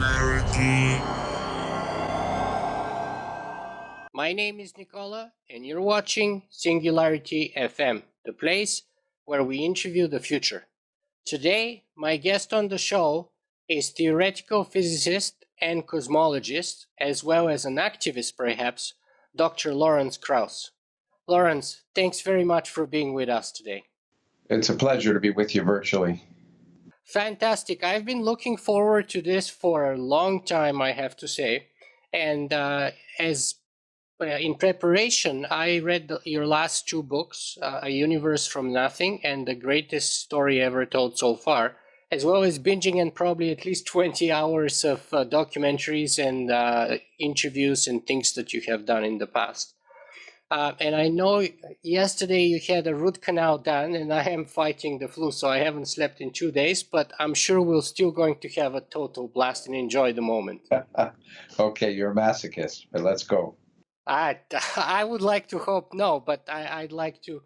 Singularity. My name is Nicola, and you're watching Singularity FM, the place where we interview the future. Today, my guest on the show is theoretical physicist and cosmologist, as well as an activist perhaps, Dr. Lawrence Krauss. Lawrence, thanks very much for being with us today. It's a pleasure to be with you virtually. Fantastic. I've been looking forward to this for a long time, I have to say. And in preparation, I read your last two books, A Universe from Nothing and The Greatest Story Ever Told So Far, as well as binging and probably at least 20 hours of documentaries and interviews and things that you have done in the past. And I know yesterday you had a root canal done, and I am fighting the flu, so I haven't slept in 2 days, but I'm sure we're still going to have a total blast and enjoy the moment. Okay, you're a masochist, but let's go. I would like to hope no, but I'd like to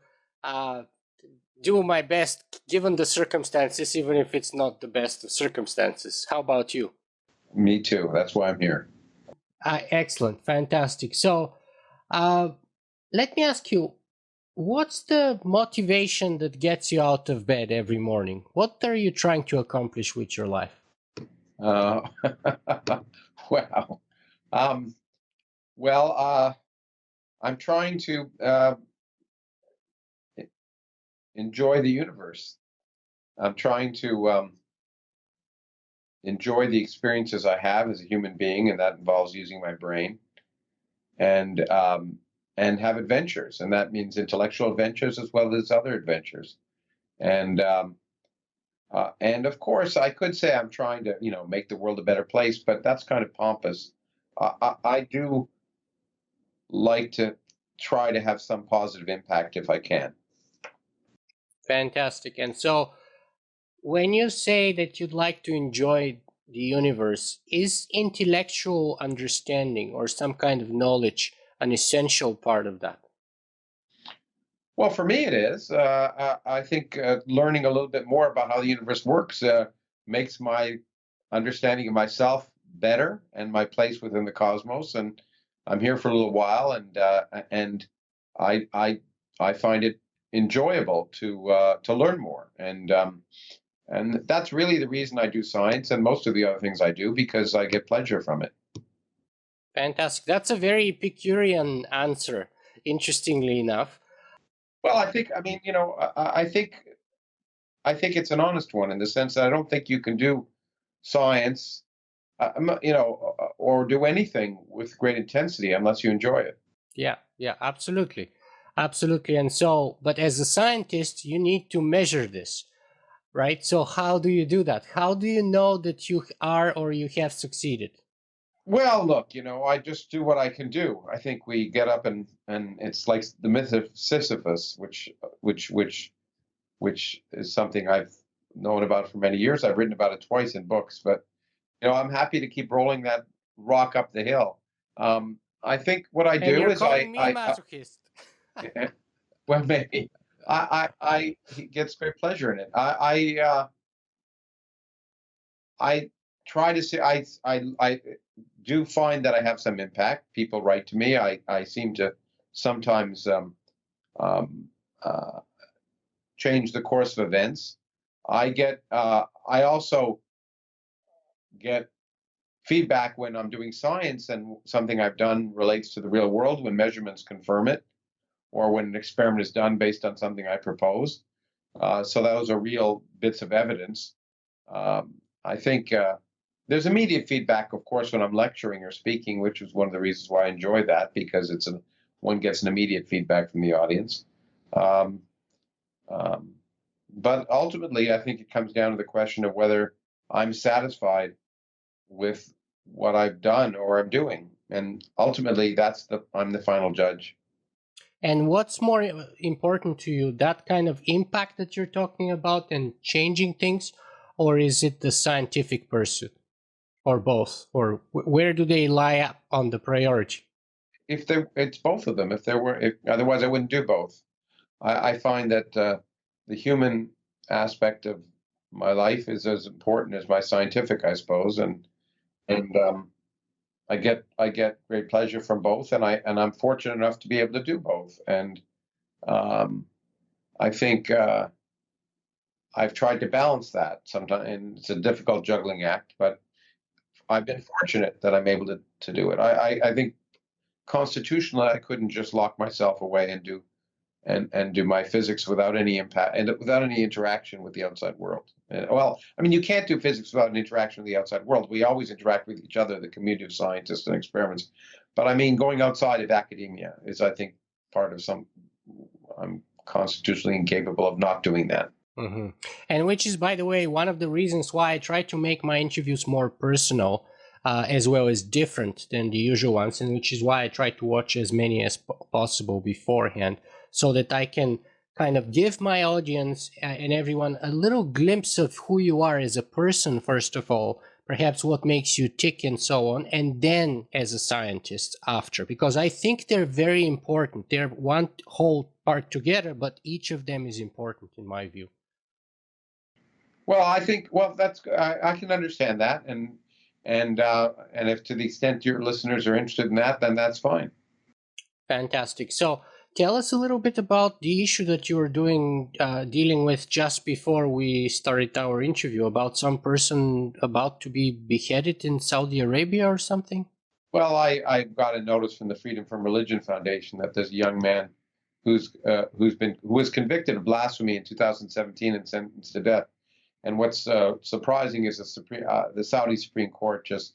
do my best given the circumstances, even if it's not the best of circumstances. How about you? Me too. That's why I'm here. Excellent. Fantastic. So let me ask you, what's the motivation that gets you out of bed every morning? What are you trying to accomplish with your life? Wow. I'm trying to enjoy the universe. I'm trying to enjoy the experiences I have as a human being, and that involves using my brain, and have adventures, and that means intellectual adventures as well as other adventures, and of course I could say I'm trying to make the world a better place, but that's kind of pompous. I do like to try to have some positive impact if I can. Fantastic. And so when you say that you'd like to enjoy the universe, is intellectual understanding or some kind of knowledge an essential part of that? Well, for me it is. I think learning a little bit more about how the universe works makes my understanding of myself better and my place within the cosmos. And I'm here for a little while, and I find it enjoyable to learn more. And that's really the reason I do science and most of the other things I do, because I get pleasure from it. Fantastic. That's a very Epicurean answer, interestingly enough. Well, I think it's an honest one in the sense that I don't think you can do science, or do anything with great intensity unless you enjoy it. Yeah, absolutely. Absolutely. And so, but as a scientist, you need to measure this, right? So how do you do that? How do you know that you are or you have succeeded? Well, look, I just do what I can do. I think we get up and it's like the myth of Sisyphus, which is something I've known about for many years. I've written about it twice in books, but I'm happy to keep rolling that rock up the hill. I think what I do you're is calling me masochist. well, maybe I gets great pleasure in it. I try to see. I do find that I have some impact. People write to me. I seem to sometimes change the course of events. I also get feedback when I'm doing science and something I've done relates to the real world, when measurements confirm it, or when an experiment is done based on something I propose. So those are real bits of evidence. I think there's immediate feedback, of course, when I'm lecturing or speaking, which is one of the reasons why I enjoy that, because one gets an immediate feedback from the audience. But ultimately, I think it comes down to the question of whether I'm satisfied with what I've done or I'm doing. And ultimately, I'm the final judge. And what's more important to you, that kind of impact that you're talking about and changing things, or is it the scientific pursuit, or both, or where do they lie up on the priority? It's both of them. Otherwise I wouldn't do both. I find that the human aspect of my life is as important as my scientific, I suppose, and and I get great pleasure from both, and I'm fortunate enough to be able to do both. And um, I think I've tried to balance that sometimes, and it's a difficult juggling act, but I've been fortunate that I'm able to do it. I think constitutionally I couldn't just lock myself away and do my physics without any impact and without any interaction with the outside world. Well, I mean, you can't do physics without an interaction with the outside world. We always interact with each other, the community of scientists and experiments. But I mean, going outside of academia is, I think, part of some. I'm constitutionally incapable of not doing that. Mm-hmm. And which is, by the way, one of the reasons why I try to make my interviews more personal, as well as different than the usual ones, and which is why I try to watch as many as possible beforehand, so that I can kind of give my audience and everyone a little glimpse of who you are as a person, first of all, perhaps what makes you tick and so on, and then as a scientist after, because I think they're very important. They're one whole part together, but each of them is important in my view. Well, I think that's I can understand that, and if to the extent your listeners are interested in that, then that's fine. Fantastic. So tell us a little bit about the issue that you were dealing with just before we started our interview, about some person about to be beheaded in Saudi Arabia or something. Well, I got a notice from the Freedom from Religion Foundation that there's a young man who was convicted of blasphemy in 2017 and sentenced to death. And what's surprising is the Saudi Supreme Court just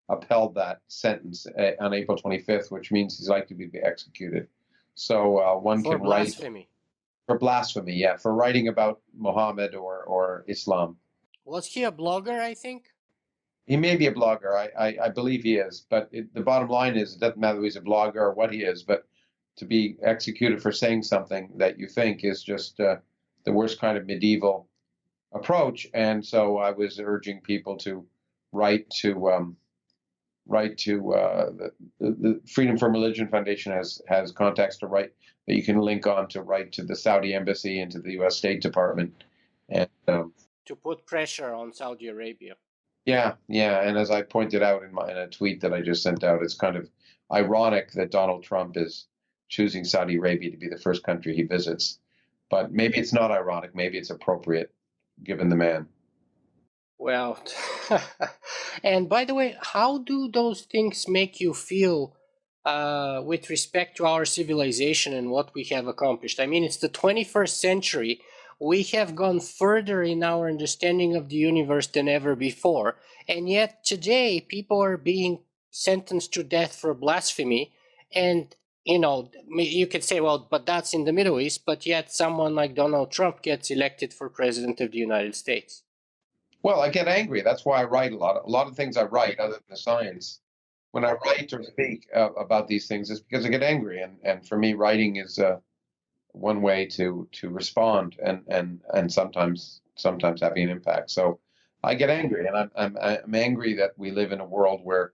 upheld that sentence on April 25th, which means he's likely to be executed. So one For can write blasphemy. for blasphemy, yeah, for writing about Muhammad or Islam. Was he a blogger, I think? He may be a blogger. I believe he is. But the bottom line is, it doesn't matter whether he's a blogger or what he is, but to be executed for saying something that you think is just the worst kind of medieval approach. And so I was urging people to write to the Freedom from Religion Foundation has contacts to write that you can link on to write to the Saudi embassy and to the U.S. State Department, and to put pressure on Saudi Arabia. Yeah, and as I pointed out in a tweet that I just sent out, it's kind of ironic that Donald Trump is choosing Saudi Arabia to be the first country he visits, but maybe it's not ironic. Maybe it's appropriate, given the man. Well, and by the way, how do those things make you feel with respect to our civilization and what we have accomplished? I mean, it's the 21st century. We have gone further in our understanding of the universe than ever before. And yet today, people are being sentenced to death for blasphemy. And, you could say, well, but that's in the Middle East. But yet someone like Donald Trump gets elected for president of the United States. Well, I get angry. That's why I write a lot. A lot of things I write, other than the science, when I write or speak about these things, is because I get angry. And for me, writing is one way to respond, and sometimes having an impact. So I get angry, and I'm angry that we live in a world where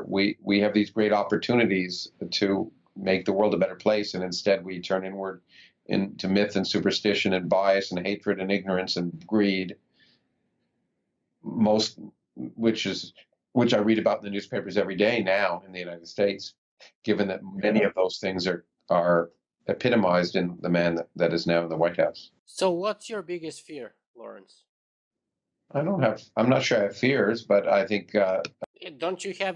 we have these great opportunities to make the world a better place, and instead we turn inward into myth and superstition and bias and hatred and ignorance and greed. Which I read about in the newspapers every day now in the United States, given that many of those things are epitomized in the man that is now in the White House. So what's your biggest fear, Lawrence? I'm not sure I have fears, but I think... Don't you have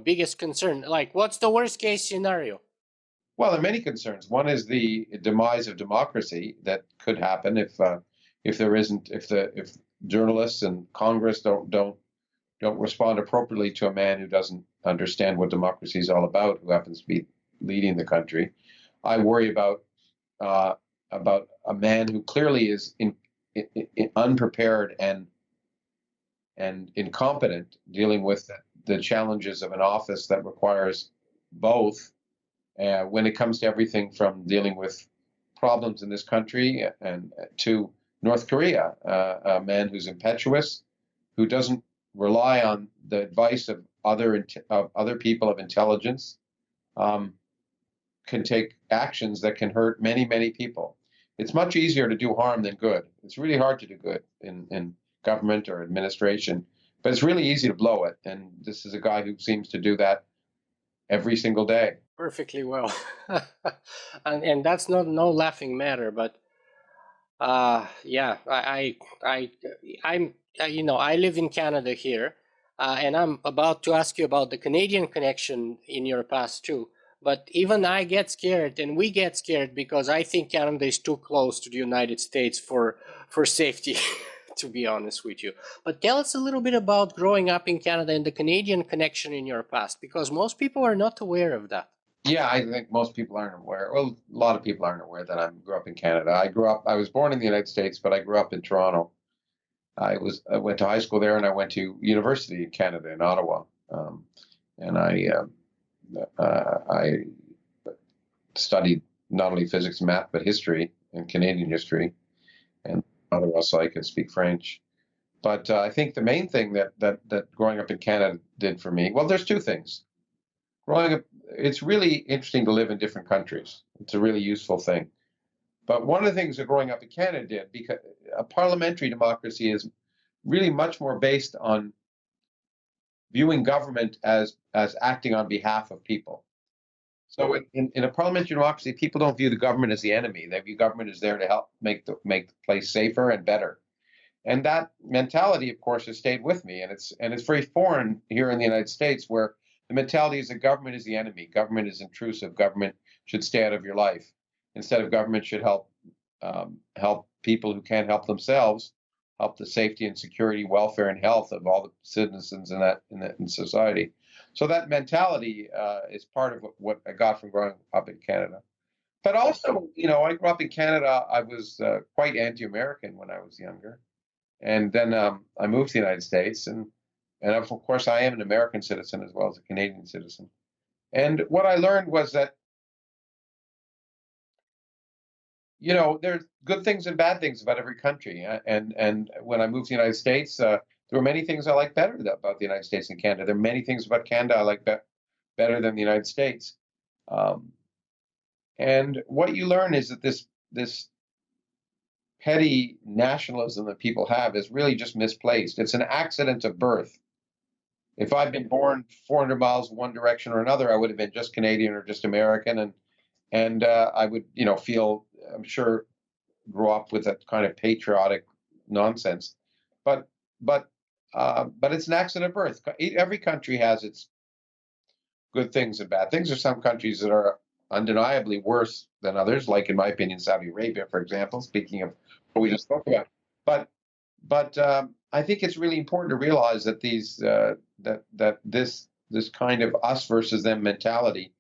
biggest concern? Like, what's the worst case scenario? Well, there are many concerns. One is the demise of democracy that could happen if journalists and Congress don't respond appropriately to a man who doesn't understand what democracy is all about, who happens to be leading the country. I worry about a man who clearly is unprepared and incompetent dealing with the challenges of an office that requires both when it comes to everything from dealing with problems in this country and to North Korea, a man who's impetuous, who doesn't rely on the advice of other people of intelligence, can take actions that can hurt many, many people. It's much easier to do harm than good. It's really hard to do good in government or administration, But it's really easy to blow it, and this is a guy who seems to do that every single day. Perfectly well. And that's not no laughing matter, but yeah, I'm I live in Canada here, and I'm about to ask you about the Canadian connection in your past too. But even I get scared, and we get scared because I think Canada is too close to the United States for safety, to be honest with you. But tell us a little bit about growing up in Canada and the Canadian connection in your past, because most people are not aware of that. Yeah, I think most people aren't aware. Well, a lot of people aren't aware that I grew up in Canada. I was born in the United States, but I grew up in Toronto. I went to high school there, and I went to university in Canada in Ottawa. And I studied not only physics and math, but history and Canadian history, and Ottawa, so I could speak French. But I think the main thing that growing up in Canada did for me, well, there's two things. Growing up, it's really interesting to live in different countries. It's a really useful thing. But one of the things that growing up in Canada did, because a parliamentary democracy is really much more based on viewing government as acting on behalf of people. So in a parliamentary democracy, people don't view the government as the enemy. They view government as there to help make the place safer and better. And that mentality, of course, has stayed with me. And it's very foreign here in the United States, where the mentality is that government is the enemy. Government is intrusive. Government should stay out of your life. Instead of government should help people who can't help themselves, help the safety and security, welfare and health of all the citizens in society. So that mentality is part of what I got from growing up in Canada. But also, I grew up in Canada. I was quite anti-American when I was younger, and then I moved to the United States, and of course I am an American citizen as well as a Canadian citizen. And what I learned was that there's good things and bad things about every country. And when I moved to the United States, there were many things I like better about the United States and Canada. There are many things about Canada I like better than the United States. And what you learn is that this petty nationalism that people have is really just misplaced. It's an accident of birth. If I'd been born 400 miles one direction or another, I would have been just Canadian or just American, and I would, feel, I'm sure, grow up with that kind of patriotic nonsense. But it's an accident of birth. Every country has its good things and bad things. There's some countries that are undeniably worse than others, like in my opinion, Saudi Arabia, for example. Speaking of what we just spoke about, but I think it's really important to realize that this kind of us versus them mentality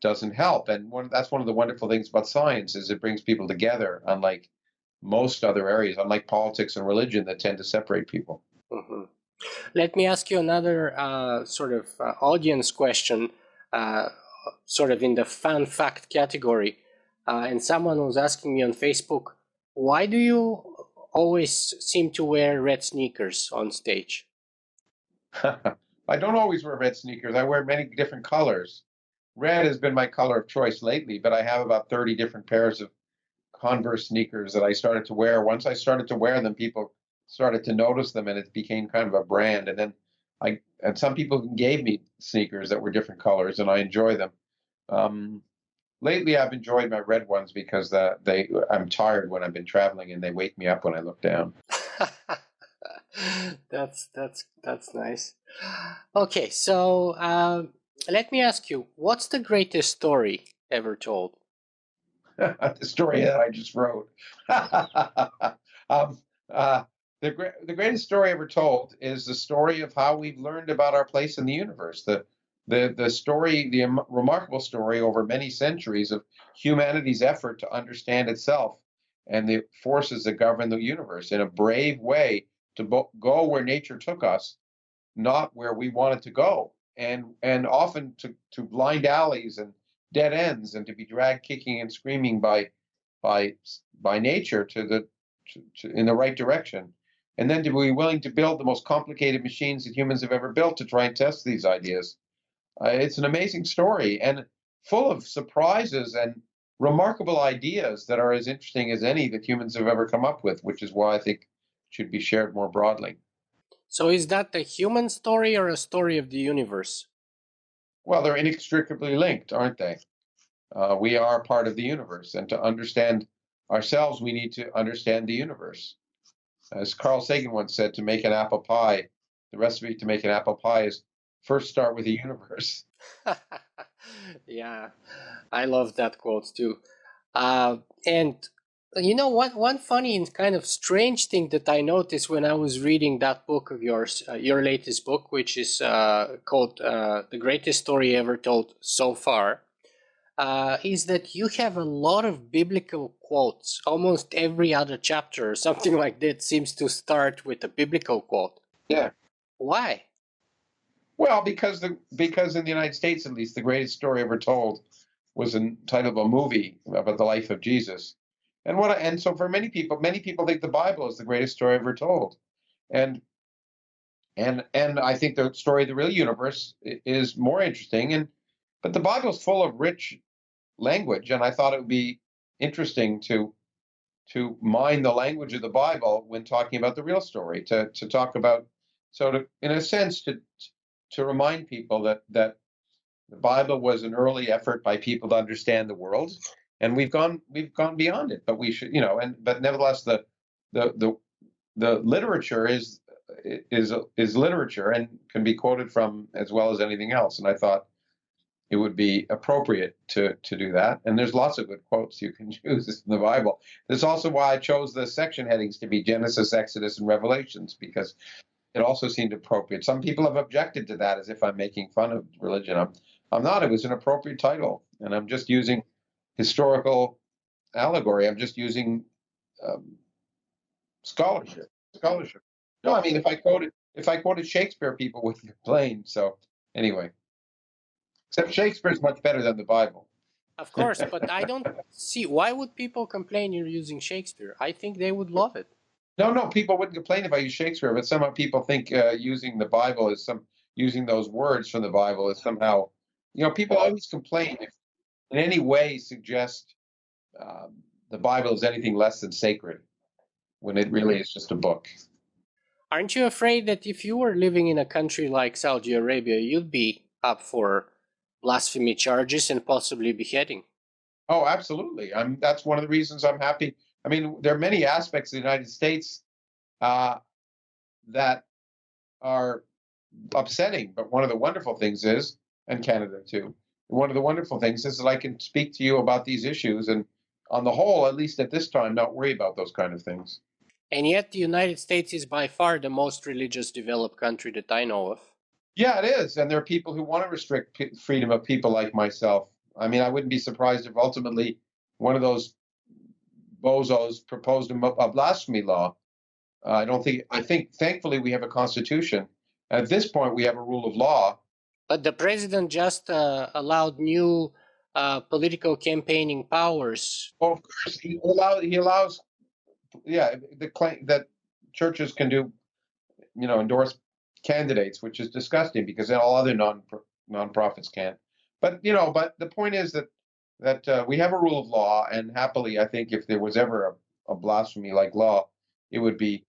doesn't help. And that's one of the wonderful things about science is it brings people together, unlike most other areas, unlike politics and religion that tend to separate people. Mm-hmm. Let me ask you another sort of audience question, sort of in the fun fact category. And someone was asking me on Facebook, why do you always seem to wear red sneakers on stage? I don't always wear red sneakers. I wear many different colors. Red has been my color of choice lately, but I have about 30 different pairs of Converse sneakers that I started to wear. Once I started to wear them, people started to notice them, and it became kind of a brand. And then and some people gave me sneakers that were different colors, and I enjoy them. Lately, I've enjoyed my red ones because I'm tired when I've been traveling, and they wake me up when I look down. That's nice. Okay, so let me ask you, what's the greatest story ever told? The story that I just wrote. um, the greatest story ever told is the story of how we've learned about our place in the universe. The story, the remarkable story over many centuries of humanity's effort to understand itself and the forces that govern the universe in a brave way to go where nature took us, not where we wanted to go, and often to blind alleys and dead ends, and to be dragged kicking and screaming by nature in the right direction, and then to be willing to build the most complicated machines that humans have ever built to try and test these ideas. It's an amazing story and full of surprises and remarkable ideas that are as interesting as any that humans have ever come up with, which is why I think it should be shared more broadly. So is that a human story or a story of the universe? Well, they're inextricably linked, aren't they? We are part of the universe, and to understand ourselves, we need to understand the universe. As Carl Sagan once said, to make an apple pie, the recipe to make an apple pie is first start with the universe. Yeah, I love that quote too. And you know what? One funny and kind of strange thing that I noticed when I was reading that book of yours, your latest book, which is called "The Greatest Story Ever Told So Far," is that you have a lot of biblical quotes. Almost every other chapter or something like that seems to start with a biblical quote. Yeah. Why? Well, because in the United States, at least, the greatest story ever told was a title of a movie about the life of Jesus. And so for many people think the Bible is the greatest story ever told. And and I think the story of the real universe is more interesting. But the Bible is full of rich language, and I thought it would be interesting to mine the language of the Bible when talking about the real story, to talk about, in a sense, to remind people that the Bible was an early effort by people to understand the world, and we've gone beyond it. But we should, but nevertheless, the the the literature is literature and can be quoted from as well as anything else. And I thought it would be appropriate to do that. And there's lots of good quotes you can use in the Bible. That's also why I chose the section headings to be Genesis, Exodus, and Revelations, because it also seemed appropriate. Some people have objected to that as if I'm making fun of religion. I'm not. It was an appropriate title, and I'm just using historical allegory. I'm just using um, scholarship. Scholarship. No, I mean if I quoted Shakespeare, people would complain. So anyway, except Shakespeare is much better than the Bible. Of course, but I don't see why would people complain you're using Shakespeare. I think they would love it. No, no, people wouldn't complain if I use Shakespeare, but somehow people think using the Bible is using those words from the Bible is somehow, people always complain if in any way suggest the Bible is anything less than sacred when it really is just a book. Aren't you afraid that if you were living in a country like Saudi Arabia, you'd be up for blasphemy charges and possibly beheading? Oh, absolutely. That's one of the reasons I'm happy. I mean, there are many aspects of the United States uh, that are upsetting, but one of the wonderful things is, and Canada too, one of the wonderful things is that I can speak to you about these issues and on the whole, at least at this time, not worry about those kind of things. And yet the United States is by far the most religious developed country that I know of. Yeah, it is. And there are people who want to restrict freedom of people like myself. I mean, I wouldn't be surprised if ultimately one of those bozos proposed a blasphemy law. I think thankfully we have a constitution. At this point, we have a rule of law. But the president just allowed new political campaigning powers. Well, of course, he allows, yeah, the claim that churches can do, endorse candidates, which is disgusting because all other nonprofits can't. But the point is that we have a rule of law, and happily, I think if there was ever a blasphemy like law, it would be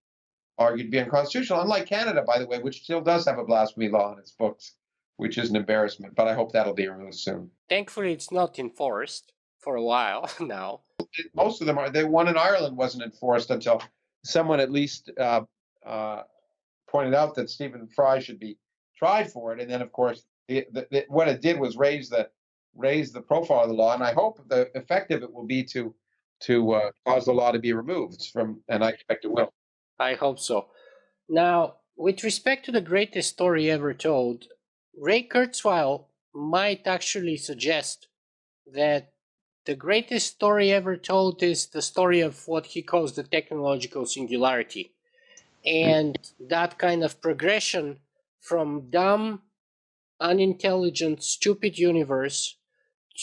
argued to be unconstitutional. Unlike Canada, by the way, which still does have a blasphemy law in its books, which is an embarrassment. But I hope that'll be removed soon. Thankfully, it's not enforced for a while now. Most of them are. The one in Ireland wasn't enforced until someone at least pointed out that Stephen Fry should be tried for it, and then of course what it did was raise the profile of the law, and I hope the effect of it will be to cause the law to be removed from, and I expect it will. I hope so. Now, with respect to the greatest story ever told, Ray Kurzweil might actually suggest that the greatest story ever told is the story of what he calls the technological singularity. And that kind of progression from dumb, unintelligent, stupid universe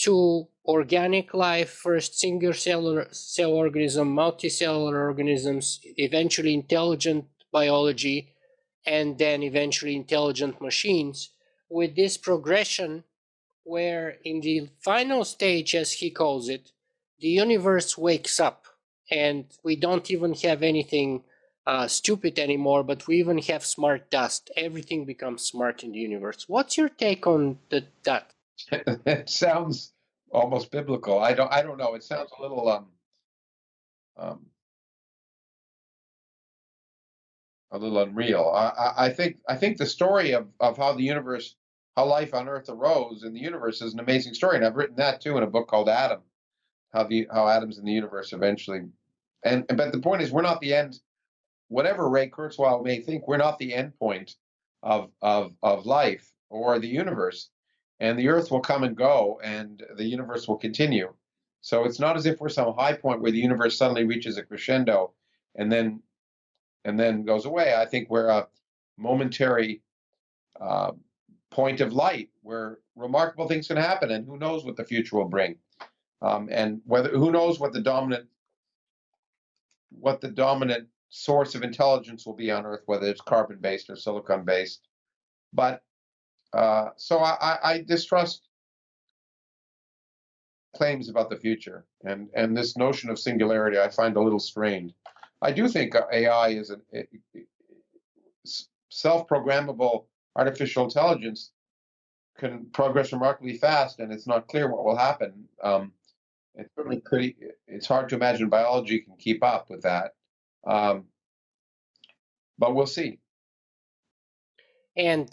to organic life, first single cell organism, multicellular organisms, eventually intelligent biology, and then eventually intelligent machines, with this progression where in the final stage, as he calls it, the universe wakes up and we don't even have anything stupid anymore, but we even have smart dust. Everything becomes smart in the universe. What's your take on that? It sounds almost biblical. I don't know. It sounds a little um, unreal. I think the story of how the universe, how life on Earth arose in the universe is an amazing story, and I've written that too in a book called Adam, how atoms in the universe eventually, but the point is we're not the end. Whatever Ray Kurzweil may think, we're not the end point of life or the universe, and the Earth will come and go, and the universe will continue. So it's not as if we're some high point where the universe suddenly reaches a crescendo, and then goes away. I think we're a momentary uh, point of light where remarkable things can happen, and who knows what the future will bring, and who knows what the dominant source of intelligence will be on Earth, whether it's carbon-based or silicon-based. But so I distrust claims about the future, and this notion of singularity I find a little strained. I do think AI is a self-programmable artificial intelligence can progress remarkably fast, and it's not clear what will happen. It certainly could. It's hard to imagine biology can keep up with that, um, but we'll see. And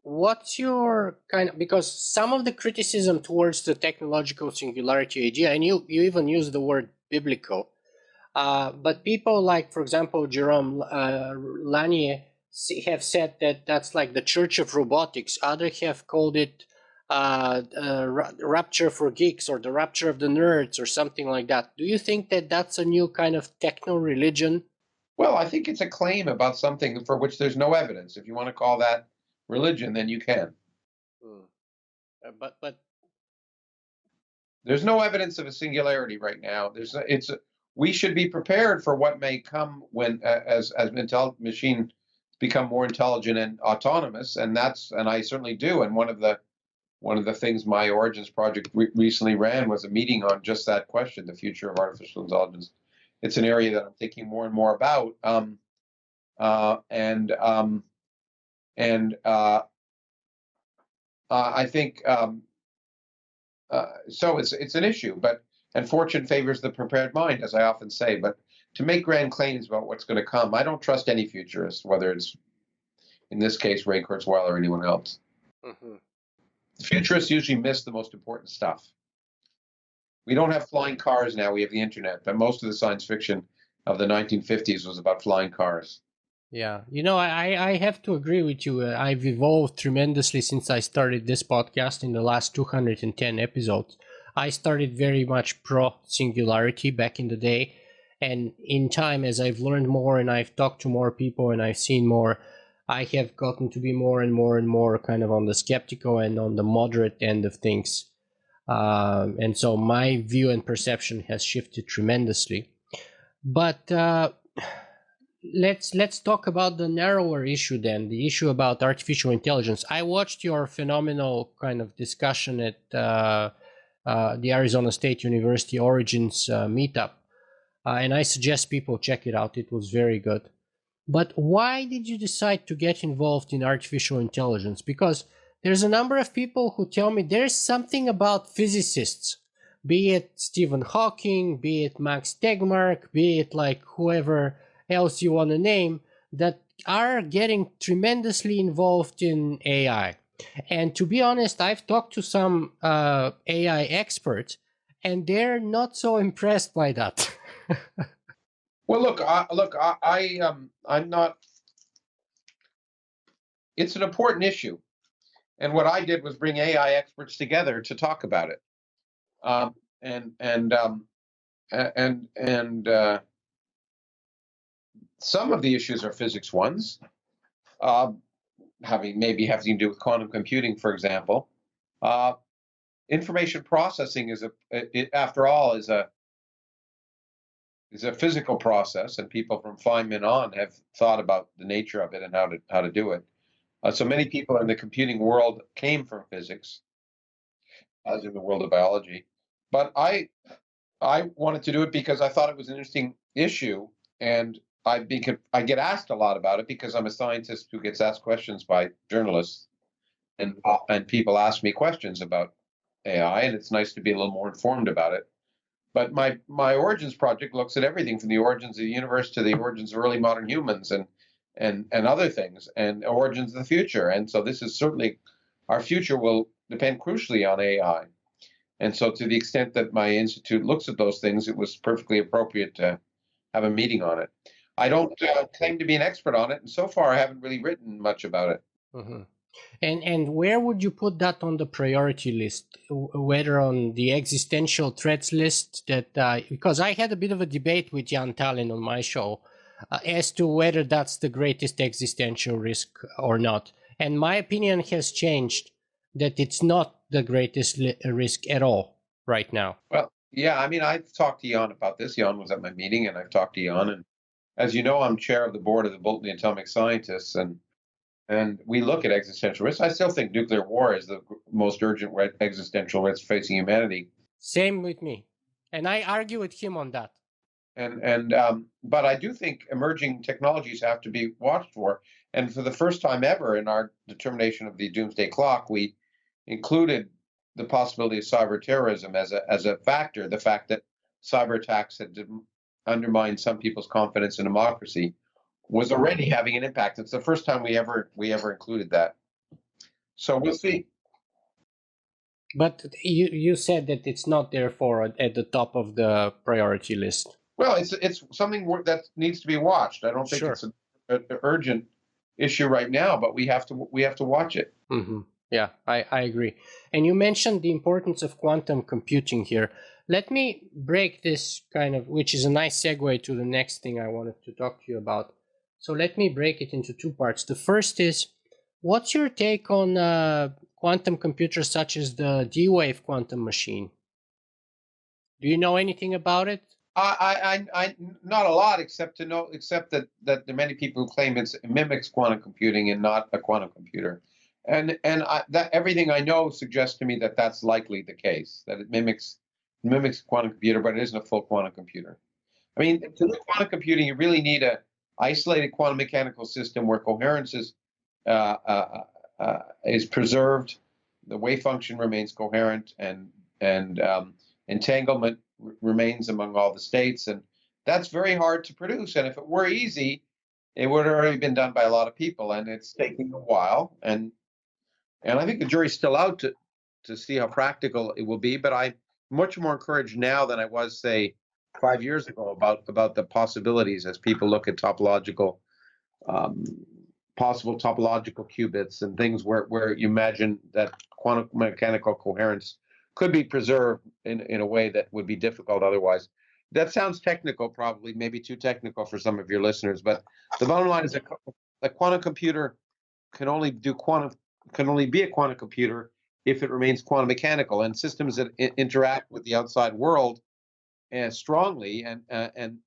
what's your kind of, because some of the criticism towards the technological singularity idea, and you even use the word biblical, but people like, for example, Jerome Lanier have said that that's like the church of robotics. Others have called it rapture for geeks, or the rapture of the nerds, or something like that. Do you think that that's a new kind of techno religion? Well, I think it's a claim about something for which there's no evidence. If you want to call that religion, then you can. But There's no evidence of a singularity right now. We should be prepared for what may come when as machine become more intelligent and autonomous, and I certainly do. And one of the things my Origins project recently ran was a meeting on just that question, the future of artificial intelligence. It's an area that I'm thinking more and more about, I think so. It's an issue, and fortune favors the prepared mind, as I often say. But to make grand claims about what's going to come, I don't trust any futurist, whether it's in this case Ray Kurzweil or anyone else. mm-hmm. Futurists usually miss the most important stuff. We don't have flying cars now; we have the internet. But most of the science fiction of the 1950s was about flying cars. Yeah, I have to agree with you. I've evolved tremendously since I started this podcast in the last 210 episodes. I started very much pro singularity back in the day. And in time, as I've learned more and I've talked to more people and I've seen more, I have gotten to be more and more and more kind of on the skeptical and on the moderate end of things. And so my view and perception has shifted tremendously. But let's talk about the narrower issue then, the issue about artificial intelligence. I watched your phenomenal kind of discussion at the Arizona State University Origins meetup, and I suggest people check it out. It was very good. But why did you decide to get involved in artificial intelligence? Because there's a number of people who tell me there's something about physicists, be it Stephen Hawking, be it Max Tegmark, be it like whoever else you want to name, that are getting tremendously involved in AI. And to be honest, I've talked to some AI experts, and they're not so impressed by that. Well, I'm not. It's an important issue, and what I did was bring AI experts together to talk about it, and some of the issues are physics ones, having to do with quantum computing, for example. Information processing after all, is a physical process, and people from Feynman on have thought about the nature of it and how to do it. So many people in the computing world came from physics, as in the world of biology. But I wanted to do it because I thought it was an interesting issue, and I get asked a lot about it because I'm a scientist who gets asked questions by journalists, and people ask me questions about AI, and it's nice to be a little more informed about it. But my origins project looks at everything from the origins of the universe to the origins of early modern humans and other things, and origins of the future. And so this is certainly, our future will depend crucially on AI. And so to the extent that my institute looks at those things, it was perfectly appropriate to have a meeting on it. I don't claim to be an expert on it, and so far I haven't really written much about it. Mm-hmm. And where would you put that on the priority list? Whether on the existential threats list that because I had a bit of a debate with Jaan Tallinn on my show as to whether that's the greatest existential risk or not. And my opinion has changed that it's not the greatest risk at all right now. Well, yeah, I mean, I've talked to Jaan about this. Jaan was at my meeting, and I've talked to Jaan. And as you know, I'm chair of the board of the Bulletin of Atomic Scientists, and we look at existential risks. I still think nuclear war is the most urgent existential risk facing humanity. Same with me, and I argue with him on that. But I do think emerging technologies have to be watched for. And for the first time ever in our determination of the doomsday clock, we included the possibility of cyber terrorism as a factor. The fact that cyber attacks had undermined some people's confidence in democracy was already having an impact. It's the first time we ever included that. So we'll see. But you said that it's not therefore at the top of the priority list. Well, it's something that needs to be watched. I don't think it's an urgent issue right now, but we have to watch it. Mm-hmm. Yeah, I agree. And you mentioned the importance of quantum computing here. Let me break this which is a nice segue to the next thing I wanted to talk to you about. So let me break it into two parts. The first is, what's your take on quantum computers such as the D-Wave quantum machine? Do you know anything about it? I not a lot, except that there are many people who claim it mimics quantum computing and not a quantum computer, and that everything I know suggests to me that that's likely the case, that it mimics a quantum computer, but it isn't a full quantum computer. I mean, to do quantum computing, you really need a isolated quantum mechanical system where coherence is preserved, the wave function remains coherent, and entanglement remains among all the states, and that's very hard to produce. And if it were easy, it would have already been done by a lot of people, and it's taking a while. And I think the jury's still out to see how practical it will be. But I'm much more encouraged now than I was, say, 5 years ago about the possibilities as people look at possible topological qubits and things where you imagine that quantum mechanical coherence could be preserved in a way that would be difficult otherwise. That sounds technical, probably, maybe too technical for some of your listeners, but the bottom line is a quantum computer can only be a quantum computer if it remains quantum mechanical, and systems that interact with the outside world strongly and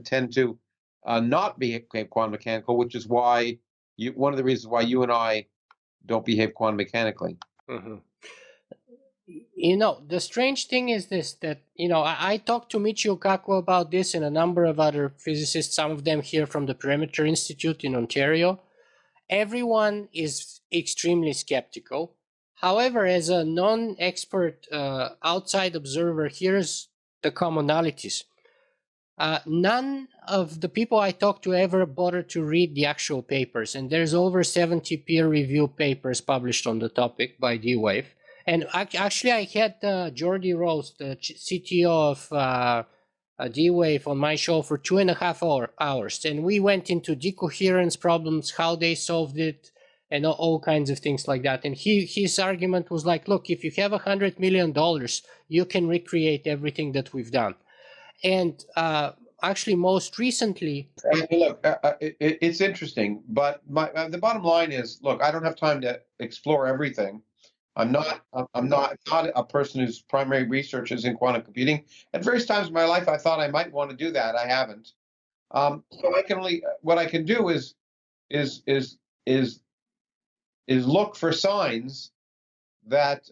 tend to not behave quantum mechanical, which is why one of the reasons why you and I don't behave quantum mechanically. Mm-hmm. The strange thing is this, that, I talked to Michio Kaku about this and a number of other physicists, some of them here from the Perimeter Institute in Ontario. Everyone is extremely skeptical. However, as a non-expert outside observer, here's the commonalities. None of the people I talked to ever bothered to read the actual papers, and there's over 70 peer-reviewed papers published on the topic by D-Wave. And actually, I had Jordi Rose, the CTO of D-Wave, on my show for 2.5 hours. And we went into decoherence problems, how they solved it, and all kinds of things like that. And his argument was like, look, if you have $100 million, you can recreate everything that we've done. And actually, most recently... Look, it's interesting, but the bottom line is, look, I don't have time to explore everything. I'm not a person whose primary research is in quantum computing. At various times in my life, I thought I might want to do that. I haven't. So what I can do is look for signs that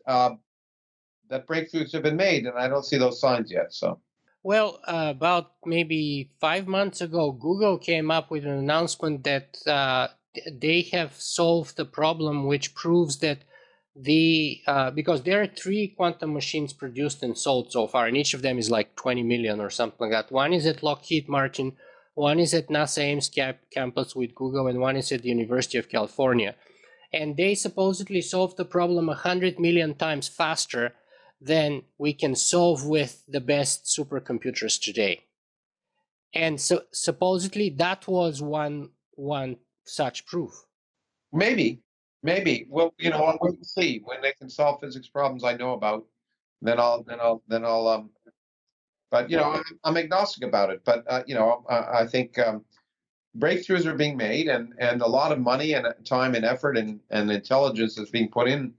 breakthroughs have been made, and I don't see those signs yet. So. Well, about maybe 5 months ago, Google came up with an announcement that they have solved the problem, which proves that because there are three quantum machines produced and sold so far, and each of them is like 20 million or something like that. One is at Lockheed Martin, one is at NASA Ames campus with Google, and one is at the University of California. And they supposedly solved the problem 100 million times faster than we can solve with the best supercomputers today. And so supposedly that was one such proof. Maybe. Well, I'll wait and see when they can solve physics problems I know about. Then I'll. But I'm agnostic about it. But I think breakthroughs are being made, and a lot of money and time and effort and intelligence is being put in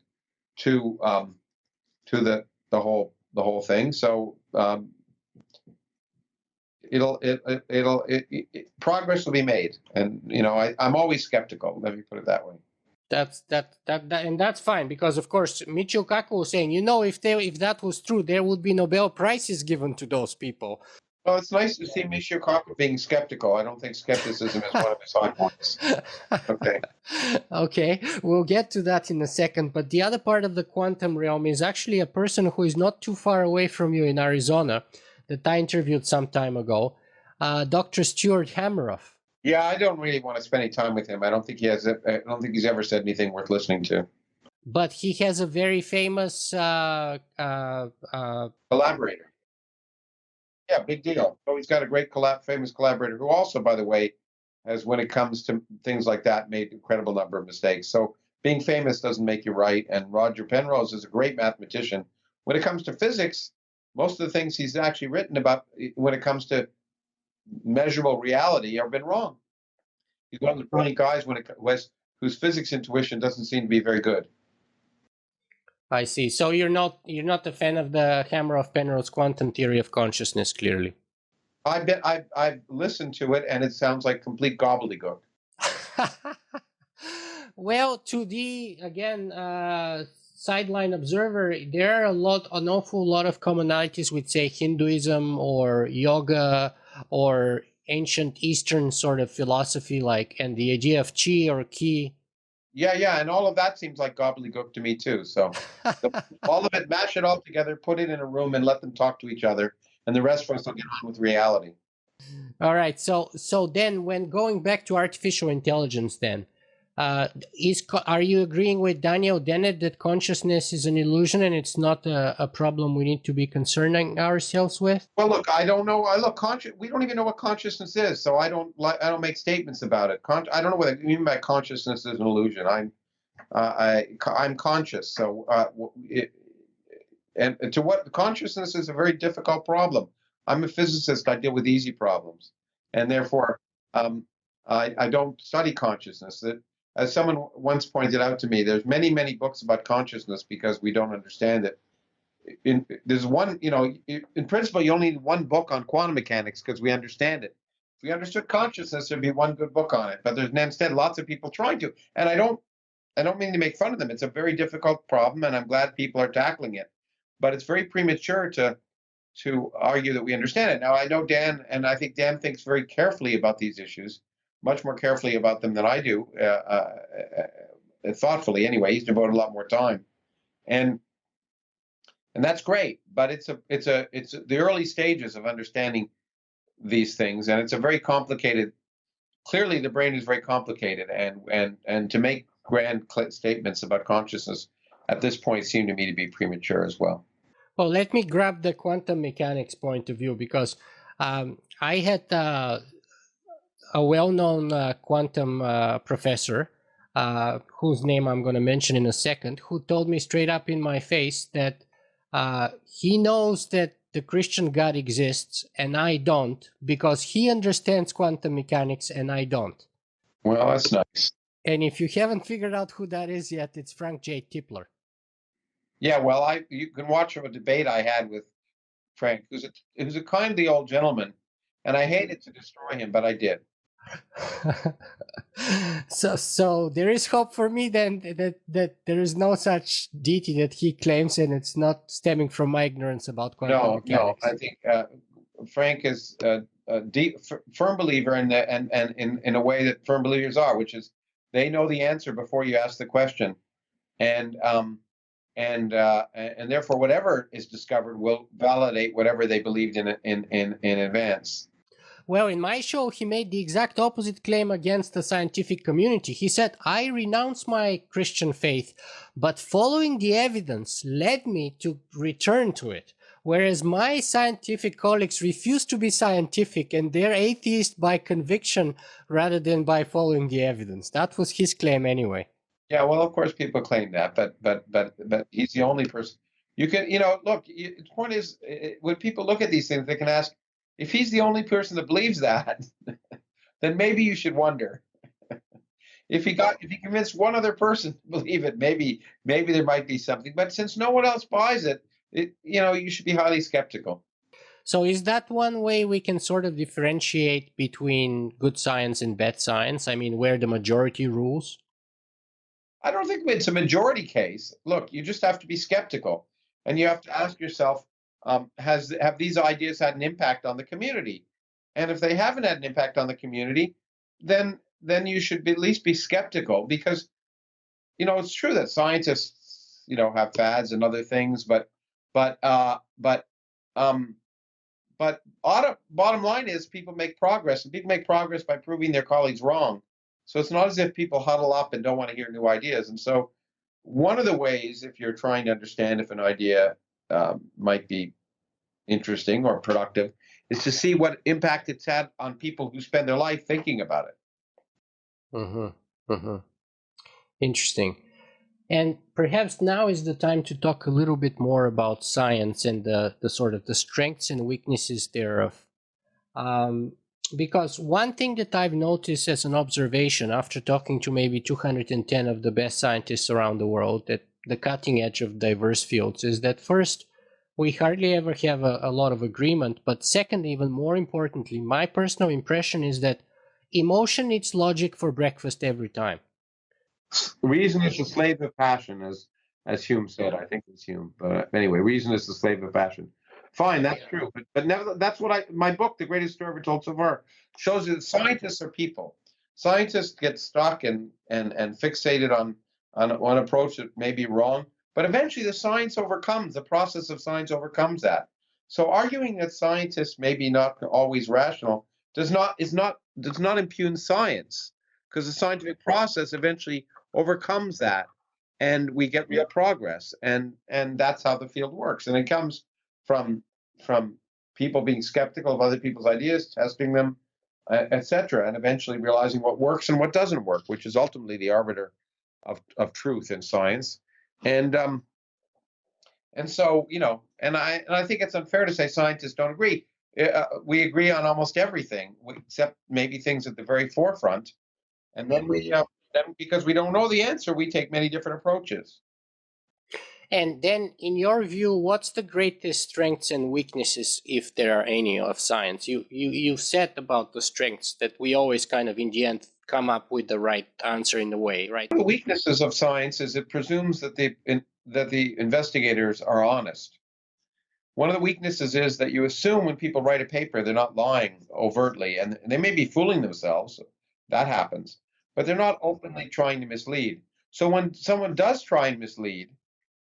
to the whole thing. So progress will be made, and I'm always skeptical. Let me put it that way. And that's fine, because of course Michio Kaku was saying, if that was true, there would be Nobel Prizes given to those people. Well, it's nice to see Michio Kaku being skeptical. I don't think skepticism is one of his high points. Okay. Okay, we'll get to that in a second. But the other part of the quantum realm is actually a person who is not too far away from you in Arizona that I interviewed some time ago, Dr. Stuart Hameroff. Yeah, I don't really want to spend any time with him. I don't think he's ever said anything worth listening to. But he has a very famous collaborator. Yeah, big deal. So he's got a great famous collaborator who also, by the way, has, when it comes to things like that, made an incredible number of mistakes. So being famous doesn't make you right. And Roger Penrose is a great mathematician. When it comes to physics, most of the things he's actually written about when it comes to measurable reality have been wrong. He's one of the brilliant guys whose physics intuition doesn't seem to be very good. I see. So you're not a fan of the Hameroff-Penrose quantum theory of consciousness, clearly. I've listened to it, and it sounds like complete gobbledygook. Well, to the sideline observer, there are an awful lot of commonalities with, say, Hinduism or yoga or ancient Eastern sort of philosophy, and the idea of chi or ki. Yeah, and all of that seems like gobbledygook to me too. So all of it, mash it all together, put it in a room, and let them talk to each other, and the rest of us will get on with reality. All right. So then, when going back to artificial intelligence, then are you agreeing with Daniel Dennett that consciousness is an illusion and it's not a problem we need to be concerning ourselves with? Well, look, I don't know. We don't even know what consciousness is, so I don't make statements about it. I don't know what you mean by consciousness is an illusion. I'm conscious, so and to what consciousness is a very difficult problem. I'm a physicist. I deal with easy problems, and therefore I don't study consciousness. As someone once pointed out to me, there's many, many books about consciousness because we don't understand it. There's one, in principle, you only need one book on quantum mechanics because we understand it. If we understood consciousness, there'd be one good book on it. But there's instead lots of people trying to. And I don't mean to make fun of them. It's a very difficult problem, and I'm glad people are tackling it. But it's very premature to argue that we understand it. Now, I know Dan, and I think Dan thinks very carefully about these issues, much more carefully about them than I do, thoughtfully anyway. He's devoted a lot more time, and that's great. But it's the early stages of understanding these things, and it's a very complicated. Clearly, the brain is very complicated, and to make grand statements about consciousness at this point seem to me to be premature as well. Well, let me grab the quantum mechanics point of view, because I had a well-known quantum professor, whose name I'm going to mention in a second, who told me straight up in my face that he knows that the Christian God exists and I don't, because he understands quantum mechanics and I don't. Well, that's nice. And if you haven't figured out who that is yet, it's Frank J. Tipler. Yeah, well, you can watch a debate I had with Frank. He was a kindly old gentleman, and I hated to destroy him, but I did. So there is hope for me then that there is no such deity that he claims, and it's not stemming from my ignorance about quantum mechanics. No, I think Frank is a deep, firm believer and in a way that firm believers are, which is they know the answer before you ask the question, and therefore whatever is discovered will validate whatever they believed in advance. Well, in my show, he made the exact opposite claim against the scientific community. He said, I renounce my Christian faith, but following the evidence led me to return to it. Whereas my scientific colleagues refuse to be scientific and they're atheist by conviction rather than by following the evidence. That was his claim anyway. Yeah, well, of course, people claim that, but he's the only person. You can, look. The point is, when people look at these things, they can ask, if he's the only person that believes that, then maybe you should wonder. If he convinced one other person to believe it, maybe there might be something. But since no one else buys it, you should be highly skeptical. So is that one way we can sort of differentiate between good science and bad science? I mean, where the majority rules? I don't think it's a majority case. Look, you just have to be skeptical, and you have to ask yourself, have these ideas had an impact on the community? And if they haven't had an impact on the community, then you should at least be skeptical, because it's true that scientists have fads and other things, but bottom line is people make progress, and people make progress by proving their colleagues wrong. So it's not as if people huddle up and don't want to hear new ideas. And so one of the ways, if you're trying to understand if an idea might be interesting or productive, is to see what impact it's had on people who spend their life thinking about it. Mm-hmm. Mm-hmm. Interesting. And perhaps now is the time to talk a little bit more about science and the sort of the strengths and weaknesses thereof. Because one thing that I've noticed as an observation after talking to maybe 210 of the best scientists around the world at the cutting edge of diverse fields is that first, we hardly ever have a lot of agreement. But second, even more importantly, my personal impression is that emotion eats logic for breakfast every time. Reason is the slave of passion, as Hume said. I think it's Hume. But anyway, reason is the slave of passion. Fine, that's true. But never, that's what my book, The Greatest Story Ever Told So Far, shows you that scientists are people. Scientists get stuck and fixated on one approach that may be wrong, but eventually the process of science overcomes that. So arguing that scientists may be not always rational does not impugn science, because the scientific process eventually overcomes that, and we get real progress, and that's how the field works. And it comes from people being skeptical of other people's ideas, testing them, etc., and eventually realizing what works and what doesn't work, which is ultimately the arbiter of truth in science. And so and I think it's unfair to say scientists don't agree. We agree on almost everything, except maybe things at the very forefront. And then because we don't know the answer, we take many different approaches. And then, in your view, what's the greatest strengths and weaknesses, if there are any, of science? You said about the strengths that we always kind of, in the end, come up with the right answer in a way, right? One of the weaknesses of science is it presumes that the investigators are honest. One of the weaknesses is that you assume when people write a paper, they're not lying overtly, and they may be fooling themselves. That happens, but they're not openly trying to mislead. So when someone does try and mislead,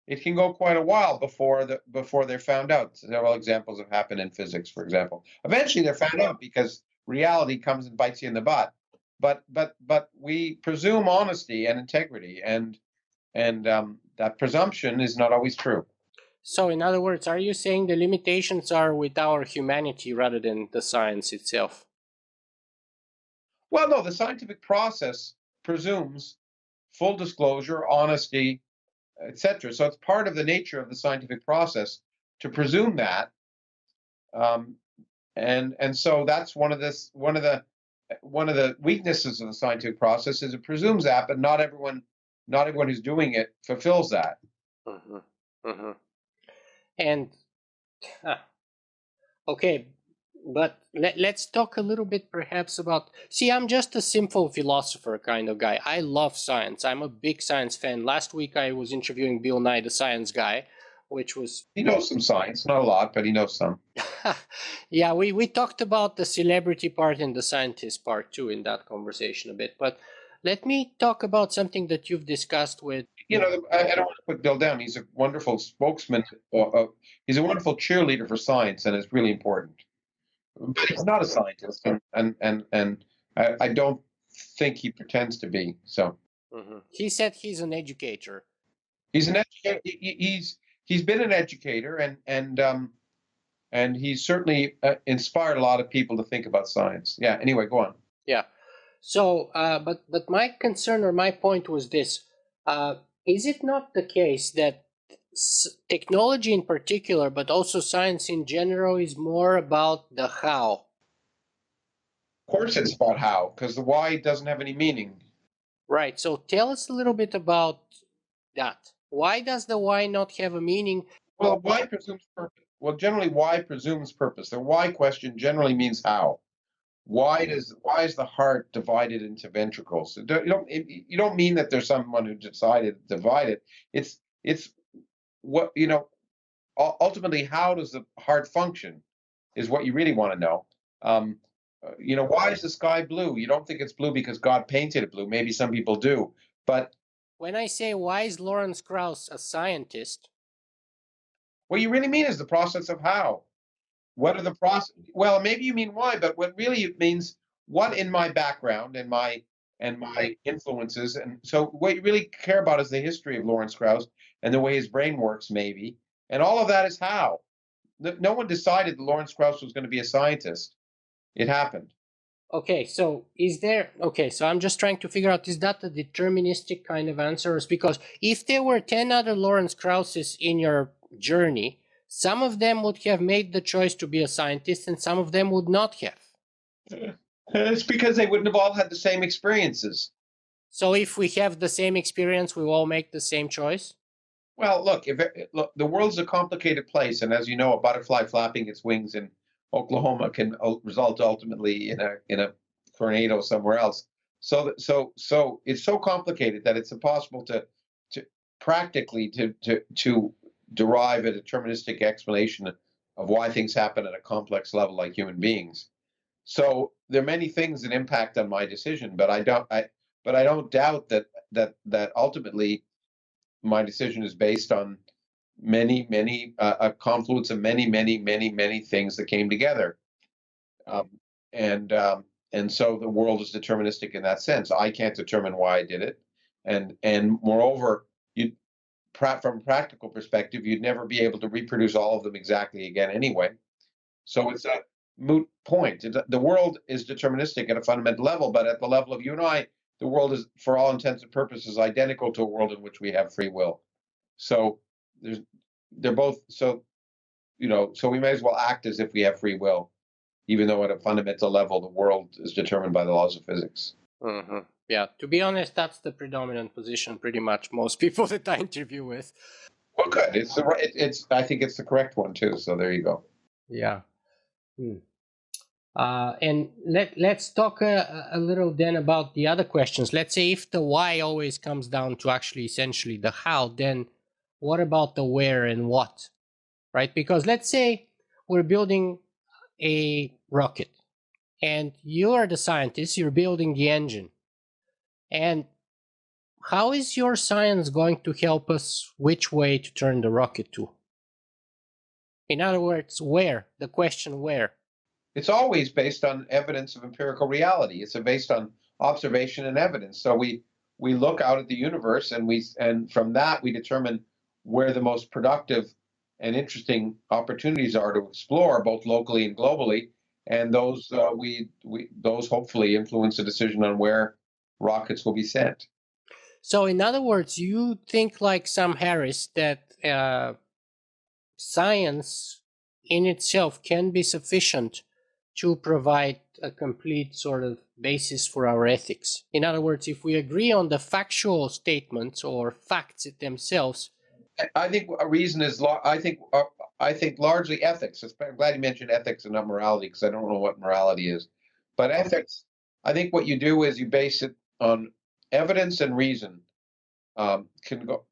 it can go quite a while before they're found out. Several examples have happened in physics, for example. Eventually, they're found out because reality comes and bites you in the butt. But we presume honesty and integrity, and that presumption is not always true. So, in other words, are you saying the limitations are with our humanity rather than the science itself? Well, no, the scientific process presumes full disclosure, honesty, etc. So it's part of the nature of the scientific process to presume that, and so that's one of the weaknesses of the scientific process is it presumes that, but not everyone who's doing it fulfills that. Mm-hmm. Mm-hmm. And okay, but let's talk a little bit perhaps about, see, I'm just a simple philosopher kind of guy. I love science. I'm a big science fan. Last week I was interviewing Bill Nye, the science guy, which was He knows some science, not a lot, but he knows some. yeah, we talked about the celebrity part and the scientist part too in that conversation a bit. But let me talk about something that you've discussed with. You know, I don't want to put Bill down. He's a wonderful spokesman. He's a wonderful cheerleader for science, and it's really important. But he's not a scientist, and I don't think he pretends to be. So He said he's an educator. he's an educator. He's been an educator, and he's certainly inspired a lot of people to think about science. Yeah. Anyway, go on. Yeah. So, but my concern or my point was this: is it not the case that technology in particular, but also science in general, is more about the how? Of course, it's about how, because the why doesn't have any meaning. Right. So tell us a little bit about that. Why does the why not have a meaning? Well, why presumes purpose. Well, generally, why presumes purpose. The why question generally means how. Why is the heart divided into ventricles? You don't mean that there's someone who decided to divide it. It's what ultimately, how does the heart function is what you really want to know. Why is the sky blue? You don't think it's blue because God painted it blue. Maybe some people do, but when I say why is Lawrence Krauss a scientist, what you really mean is the process of how. What are the process? Well, maybe you mean why, but what really it means, what in my background and my influences, and so what you really care about is the history of Lawrence Krauss and the way his brain works, maybe, and all of that is how. No one decided that Lawrence Krauss was going to be a scientist. It happened. Okay, so I'm just trying to figure out, is that a deterministic kind of answer? Because if there were 10 other Lawrence Krausses in your journey, some of them would have made the choice to be a scientist and some of them would not have. It's because they wouldn't have all had the same experiences. So if we have the same experience, we all make the same choice? Well, look, the world's a complicated place, and as you know, a butterfly flapping its wings in Oklahoma can result ultimately in a tornado somewhere else. So it's so complicated that it's impossible to practically to derive a deterministic explanation of why things happen at a complex level like human beings. So there are many things that impact on my decision, but I don't doubt that ultimately my decision is based on many a confluence of many things that came together, um, and so the world is deterministic in that sense. I can't determine why I did it, and moreover, you from a practical perspective, you'd never be able to reproduce all of them exactly again anyway. So it's a moot point. The world is deterministic at a fundamental level, but at the level of you and I, the world is, for all intents and purposes, identical to a world in which we have free will. So they're both so we may as well act as if we have free will, even though at a fundamental level the world is determined by the laws of physics. Mm-hmm. Yeah, to be honest, that's the predominant position pretty much most people that I interview with. Well, good. I think it's the correct one too. So there you go. Yeah. And let's talk a little then about the other questions. Let's say if the why always comes down to actually essentially the how, then what about the where and what, right? Because let's say we're building a rocket and you are the scientist, you're building the engine. And how is your science going to help us which way to turn the rocket to? In other words, where? The question where? It's always based on evidence of empirical reality. It's based on observation and evidence. So we look out at the universe, and from that we determine where the most productive and interesting opportunities are to explore, both locally and globally. And those those hopefully influence the decision on where rockets will be sent. So, in other words, you think like Sam Harris that science in itself can be sufficient to provide a complete sort of basis for our ethics. In other words, if we agree on the factual statements or facts themselves, I think a reason is I think largely ethics. I'm glad you mentioned ethics and not morality, because I don't know what morality is. But ethics, I think what you do is you base it on evidence and reason. Can go.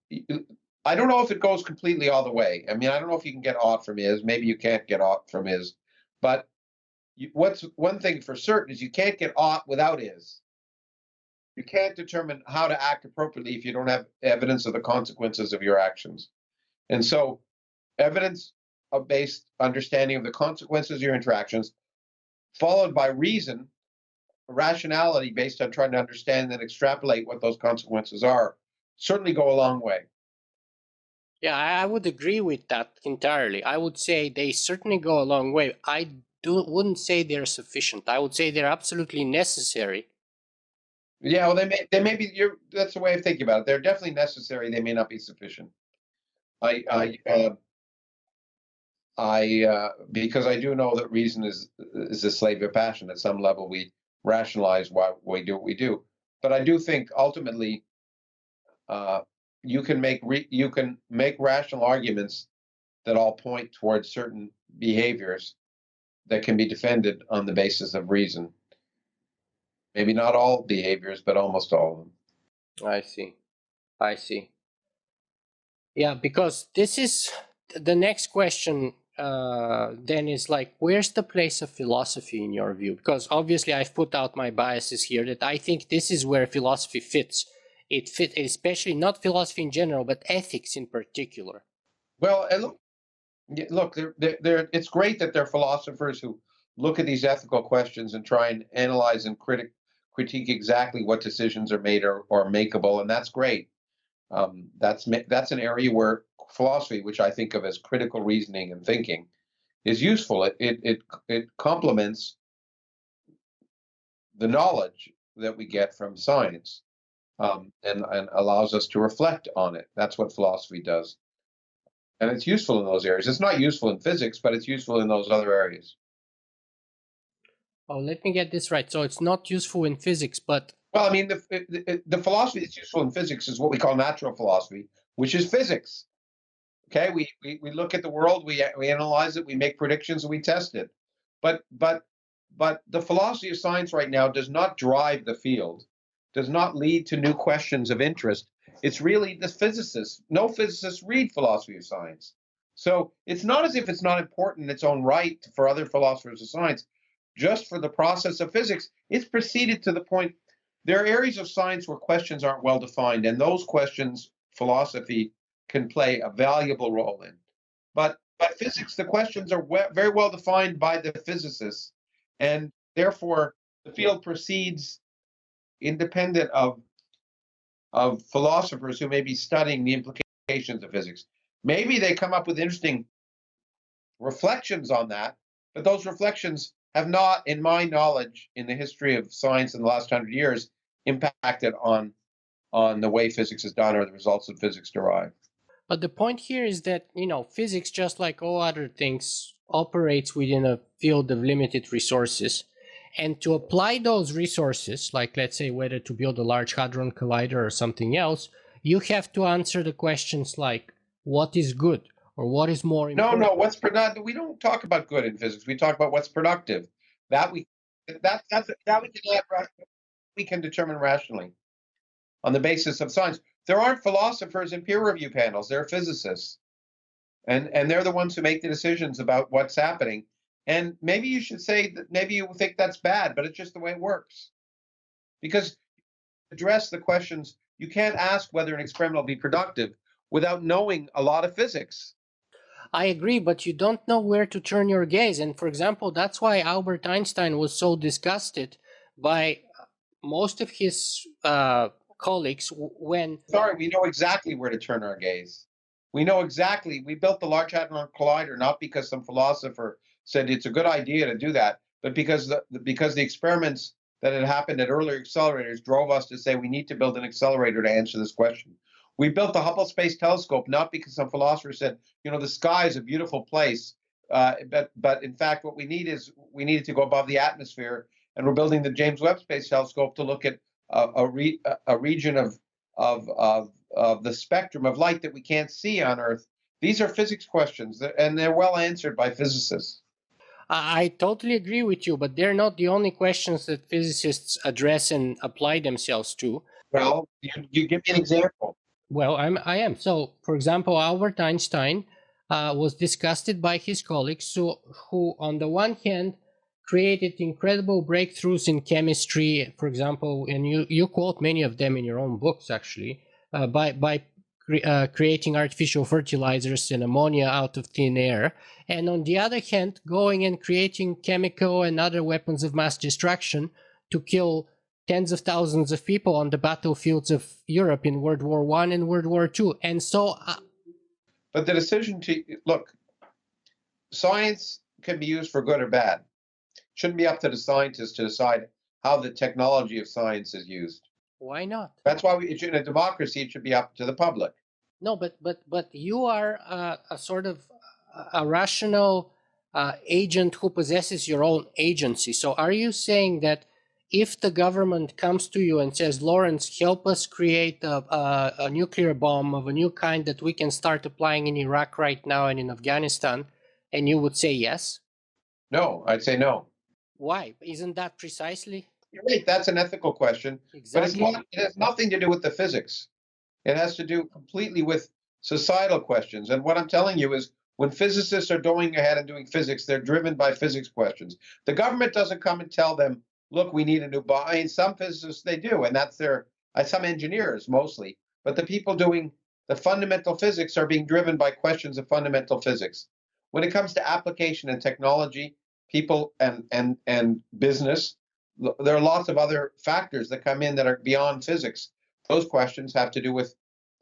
I don't know if it goes completely all the way. I mean, I don't know if you can get ought from is. Maybe you can't get ought from is. But what's one thing for certain is you can't get ought without is. You can't determine how to act appropriately if you don't have evidence of the consequences of your actions. And so, evidence based understanding of the consequences of your interactions, followed by reason, rationality based on trying to understand and extrapolate what those consequences are, certainly go a long way. Yeah, I would agree with that entirely. I would say they certainly go a long way. Wouldn't say they're sufficient. I would say they're absolutely necessary. Yeah, well, they may be. That's the way of thinking about it. They're definitely necessary. They may not be sufficient. Because I do know that reason is a slave of passion. At some level, we rationalize why we do what we do. But I do think ultimately, you can make rational arguments that all point towards certain behaviors that can be defended on the basis of reason. Maybe not all behaviors, but almost all of them. I see. I see. Yeah, because this is the next question. Then is like, where's the place of philosophy in your view? Because obviously I've put out my biases here that I think this is where philosophy fits. It fits, especially not philosophy in general, but ethics in particular. Well, and look, it's great that there are philosophers who look at these ethical questions and try and analyze and critique exactly what decisions are made or makeable, and that's great. That's an area where philosophy, which I think of as critical reasoning and thinking, is useful. It complements the knowledge that we get from science, and allows us to reflect on it. That's what philosophy does, and it's useful in those areas. It's not useful in physics, but it's useful in those other areas. Oh, let me get this right. So it's not useful in physics, but well, I mean, the philosophy that's useful in physics is what we call natural philosophy, which is physics. Okay, we look at the world, we analyze it, we make predictions, and we test it. But the philosophy of science right now does not drive the field, does not lead to new questions of interest. It's really the physicists. No physicists read philosophy of science. So it's not as if it's not important in its own right for other philosophers of science. Just for the process of physics, it's proceeded to the point. There are areas of science where questions aren't well defined, and those questions philosophy can play a valuable role in. But by physics, the questions are very well defined by the physicists, and therefore the field proceeds independent of philosophers who may be studying the implications of physics. Maybe they come up with interesting reflections on that, but those reflections have not, in my knowledge, in the history of science in the last 100 years, impacted on the way physics is done or the results that physics derive. But the point here is that, physics, just like all other things, operates within a field of limited resources. And to apply those resources, like let's say whether to build a Large Hadron Collider or something else, you have to answer the questions like, what is good? Or what is more important? No, what's productive? We don't talk about good in physics. We talk about what's productive. That we can determine rationally on the basis of science. There aren't philosophers in peer review panels. They're physicists, and they're the ones who make the decisions about what's happening. And maybe you should say that maybe you think that's bad, but it's just the way it works. Because address the questions, you can't ask whether an experiment will be productive without knowing a lot of physics. I agree, but you don't know where to turn your gaze. And for example, that's why Albert Einstein was so disgusted by most of his colleagues when... Sorry, we know exactly where to turn our gaze. We know exactly. We built the Large Hadron Collider not because some philosopher said it's a good idea to do that, but because the experiments that had happened at earlier accelerators drove us to say we need to build an accelerator to answer this question. We built the Hubble Space Telescope not because some philosopher said, the sky is a beautiful place, but in fact what we needed to go above the atmosphere, and we're building the James Webb Space Telescope to look at a region of the spectrum of light that we can't see on Earth. These are physics questions, and they're well answered by physicists. I totally agree with you, but they're not the only questions that physicists address and apply themselves to. Well, you give me an example. Well, I am. So, for example, Albert Einstein was disgusted by his colleagues who, on the one hand, created incredible breakthroughs in chemistry, for example, and you quote many of them in your own books, actually, by creating artificial fertilizers and ammonia out of thin air. And on the other hand, going and creating chemical and other weapons of mass destruction to kill tens of thousands of people on the battlefields of Europe in World War I and World War II. And so, But the decision to look, science can be used for good or bad. It shouldn't be up to the scientists to decide how the technology of science is used. why not? That's why in a democracy, it should be up to the public. No, but you are a sort of a rational agent who possesses your own agency. So are you saying that if the government comes to you and says, Lawrence, help us create a nuclear bomb of a new kind that we can start applying in Iraq right now and in Afghanistan, and you would say yes? No, I'd say no. Why? Isn't that precisely? You're right, that's an ethical question, Exactly. but it has nothing to do with the physics. It has to do completely with societal questions. And what I'm telling you is when physicists are going ahead and doing physics, they're driven by physics questions. The government doesn't come and tell them, look, we need a new bomb. I mean, some physicists, they do, and that's some engineers mostly. But the people doing the fundamental physics are being driven by questions of fundamental physics. When it comes to application and technology, people and business, there are lots of other factors that come in that are beyond physics. Those questions have to do with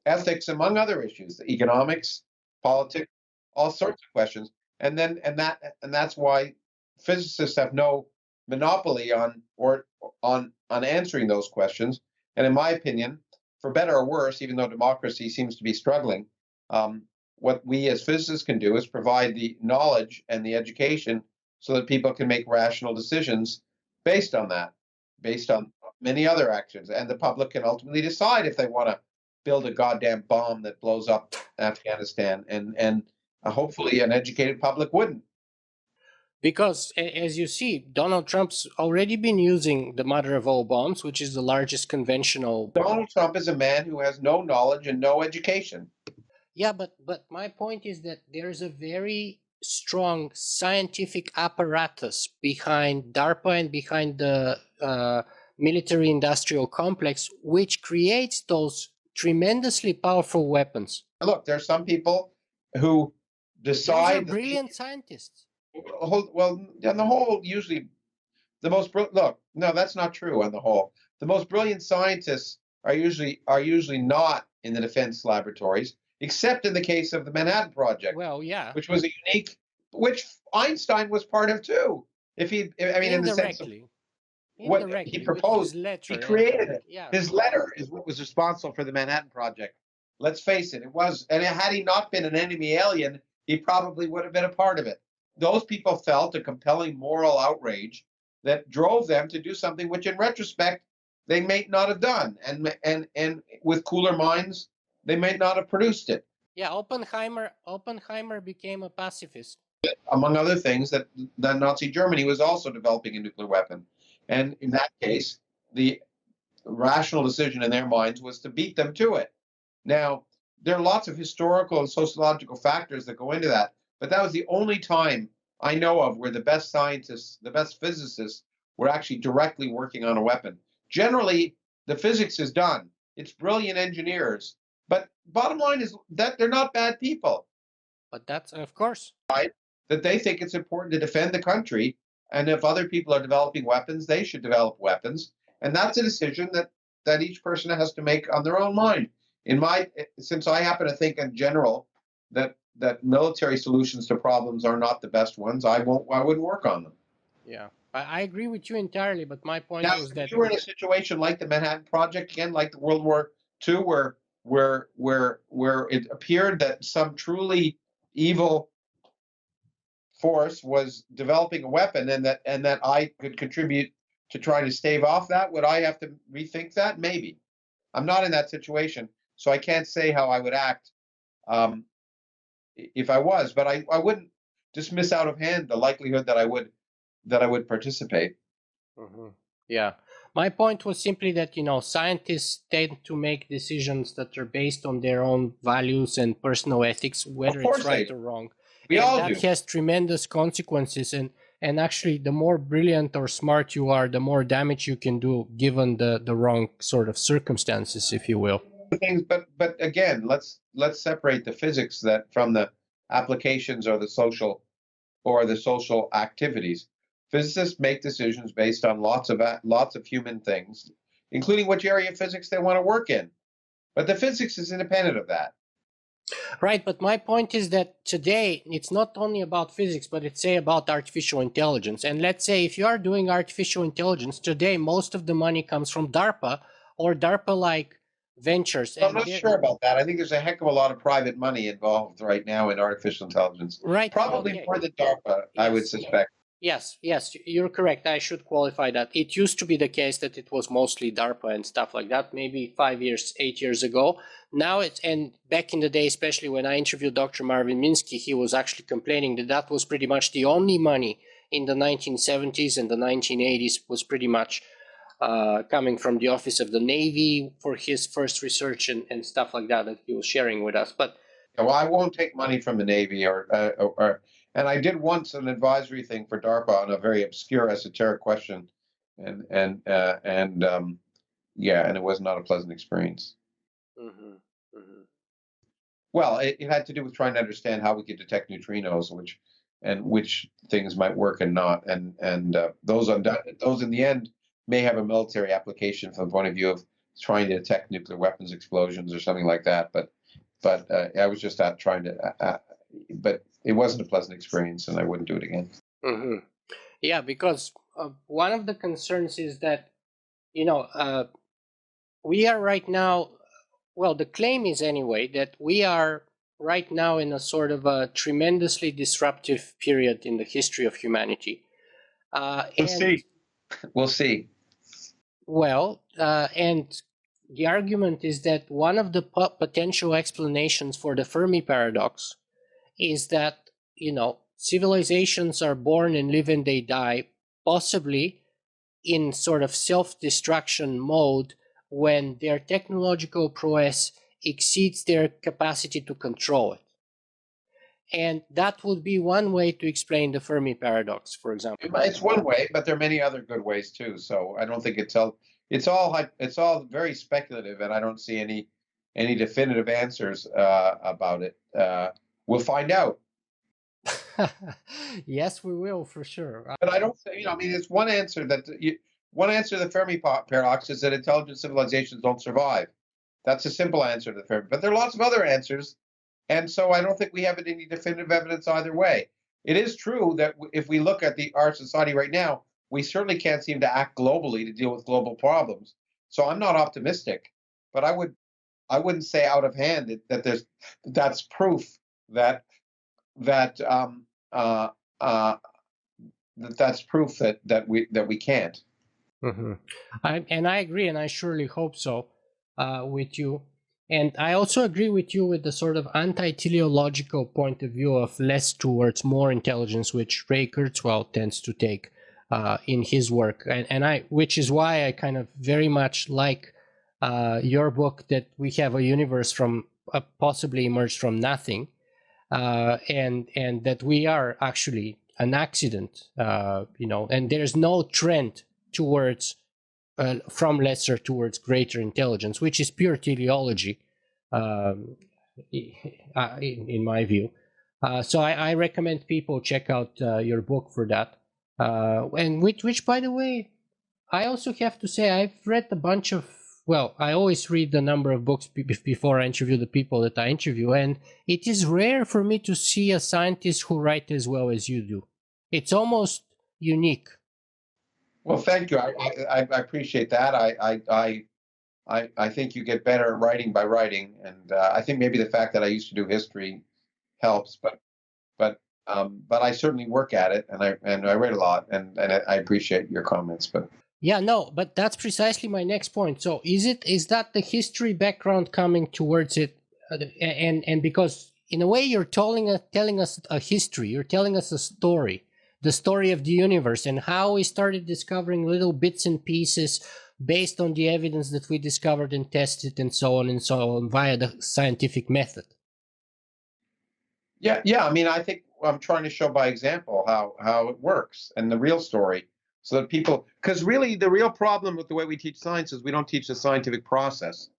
ethics, among other issues, economics, politics, all sorts of questions. And that's why physicists have no monopoly on answering those questions. And in my opinion, for better or worse, even though democracy seems to be struggling, what we as physicists can do is provide the knowledge and the education so that people can make rational decisions based on that, based on many other actions, and the public can ultimately decide if they want to build a goddamn bomb that blows up Afghanistan, and hopefully an educated public wouldn't. Because, as you see, Donald Trump's already been using the mother of all bombs, which is the largest conventional. Donald Trump is a man who has no knowledge and no education. Yeah, but my point is that there's a very strong scientific apparatus behind DARPA and behind the military industrial complex, which creates those tremendously powerful weapons. Look, there's some people who Those are decide. brilliant scientists. Well, on the whole, usually the most look. No, that's not true. On the whole, the most brilliant scientists are usually not in the defense laboratories, except in the case of the Manhattan Project. Well, yeah, which was a unique, which Einstein was part of too. If he, I mean, in the sense of what he proposed, he created it. Yeah. His letter is what was responsible for the Manhattan Project. Let's face it, it was. And had he not been an enemy alien, he probably would have been a part of it. Those people felt a compelling moral outrage that drove them to do something which, in retrospect, they may not have done. And with cooler minds, they may not have produced it. Yeah, Oppenheimer became a pacifist. Among other things, that Nazi Germany was also developing a nuclear weapon. And in that case, the rational decision in their minds was to beat them to it. Now, there are lots of historical and sociological factors that go into that, but that was the only time I know of where the best scientists, the best physicists, were actually directly working on a weapon. Generally, the physics is done. It's brilliant engineers. But bottom line is that they're not bad people. But that's, of course, that they think it's important to defend the country. And if other people are developing weapons, they should develop weapons. And that's a decision that each person has to make on their own mind. Since I happen to think in general that military solutions to problems are not the best ones, I wouldn't work on them. Yeah, I agree with you entirely. But my point Now, was that if you were in a situation like the Manhattan Project again, like the World War II, where it appeared that some truly evil force was developing a weapon, and that I could contribute to try to stave off that, would I have to rethink that? Maybe. I'm not in that situation, so I can't say how I would act if I was, but I wouldn't dismiss out of hand the likelihood that I would participate. Mm-hmm. Yeah, My point was simply that, scientists tend to make decisions that are based on their own values and personal ethics, whether it's right or wrong. We and all that do. has tremendous consequences. And actually, the more brilliant or smart you are, the more damage you can do given the wrong sort of circumstances, if you will. Things, but again, let's separate the physics that from the applications or the social activities. Physicists make decisions based on lots of human things, including which area of physics they want to work in. But the physics is independent of that. Right, but my point is that today it's not only about physics, but it's about artificial intelligence. And let's say if you are doing artificial intelligence today, most of the money comes from DARPA or DARPA-like ventures. I'm not sure about that. I think there's a heck of a lot of private money involved right now in artificial intelligence. Right, probably more than DARPA, I would suspect. Yes, you're correct. I should qualify that. It used to be the case that it was mostly DARPA and stuff like that, maybe 8 years ago. Now and back in the day, especially when I interviewed Dr. Marvin Minsky, he was actually complaining that was pretty much the only money in the 1970s and the 1980s was pretty much coming from the Office of the Navy for his first research and stuff like that he was sharing with us. But well, I won't take money from the Navy and I did once an advisory thing for DARPA on a very obscure esoteric question, and it was not a pleasant experience. Mm-hmm. Mm-hmm. Well, it had to do with trying to understand how we could detect neutrinos, which things might work and not, and those in the end may have a military application from the point of view of trying to detect nuclear weapons explosions or something like that. But I was just trying to, but it wasn't a pleasant experience, and I wouldn't do it again. Mm-hmm. Yeah, because one of the concerns is that, we are right now, well, the claim is anyway, that we are right now in a sort of a tremendously disruptive period in the history of humanity. We'll see. Well, and the argument is that one of the potential explanations for the Fermi paradox is that, civilizations are born and live and they die, possibly in sort of self-destruction mode when their technological prowess exceeds their capacity to control it. And that would be one way to explain the Fermi paradox, for example. It's one way, but there are many other good ways too. So I don't think it's all very speculative, and I don't see any definitive answers about it. We'll find out. Yes, we will, for sure. But I don't say, it's one answer to the Fermi paradox is that intelligent civilizations don't survive. That's a simple answer to the Fermi. But there are lots of other answers, and so I don't think we have any definitive evidence either way. It is true that if we look at our society right now, we certainly can't seem to act globally to deal with global problems. So I'm not optimistic, but I wouldn't say out of hand that's proof that's proof that we can't. Mm-hmm. I agree, and I surely hope so with you. And I also agree with you with the sort of anti-teleological point of view of less towards more intelligence, which Ray Kurzweil tends to take in his work, which is why I kind of very much like your book, that we have a universe from possibly emerged from nothing, and that we are actually an accident, and there's no trend towards from lesser towards greater intelligence, which is pure teleology, in my view. So I recommend people check out your book for that. And which, by the way, I also have to say I've read a bunch of. Well, I always read a number of books before I interview the people that I interview, and it is rare for me to see a scientist who writes as well as you do. It's almost unique. Well, thank you. I appreciate that. I think you get better at writing by writing, and I think maybe the fact that I used to do history helps. But I certainly work at it, and I read a lot, and I appreciate your comments. But yeah, no, but that's precisely my next point. So is that the history background coming towards it, and because in a way you're telling us a history, you're telling us a story. The story of the universe and how we started discovering little bits and pieces based on the evidence that we discovered and tested and so on via the scientific method. Yeah. I mean, I think I'm trying to show by example how it works and the real story, so that people, because really the real problem with the way we teach science is we don't teach the scientific process,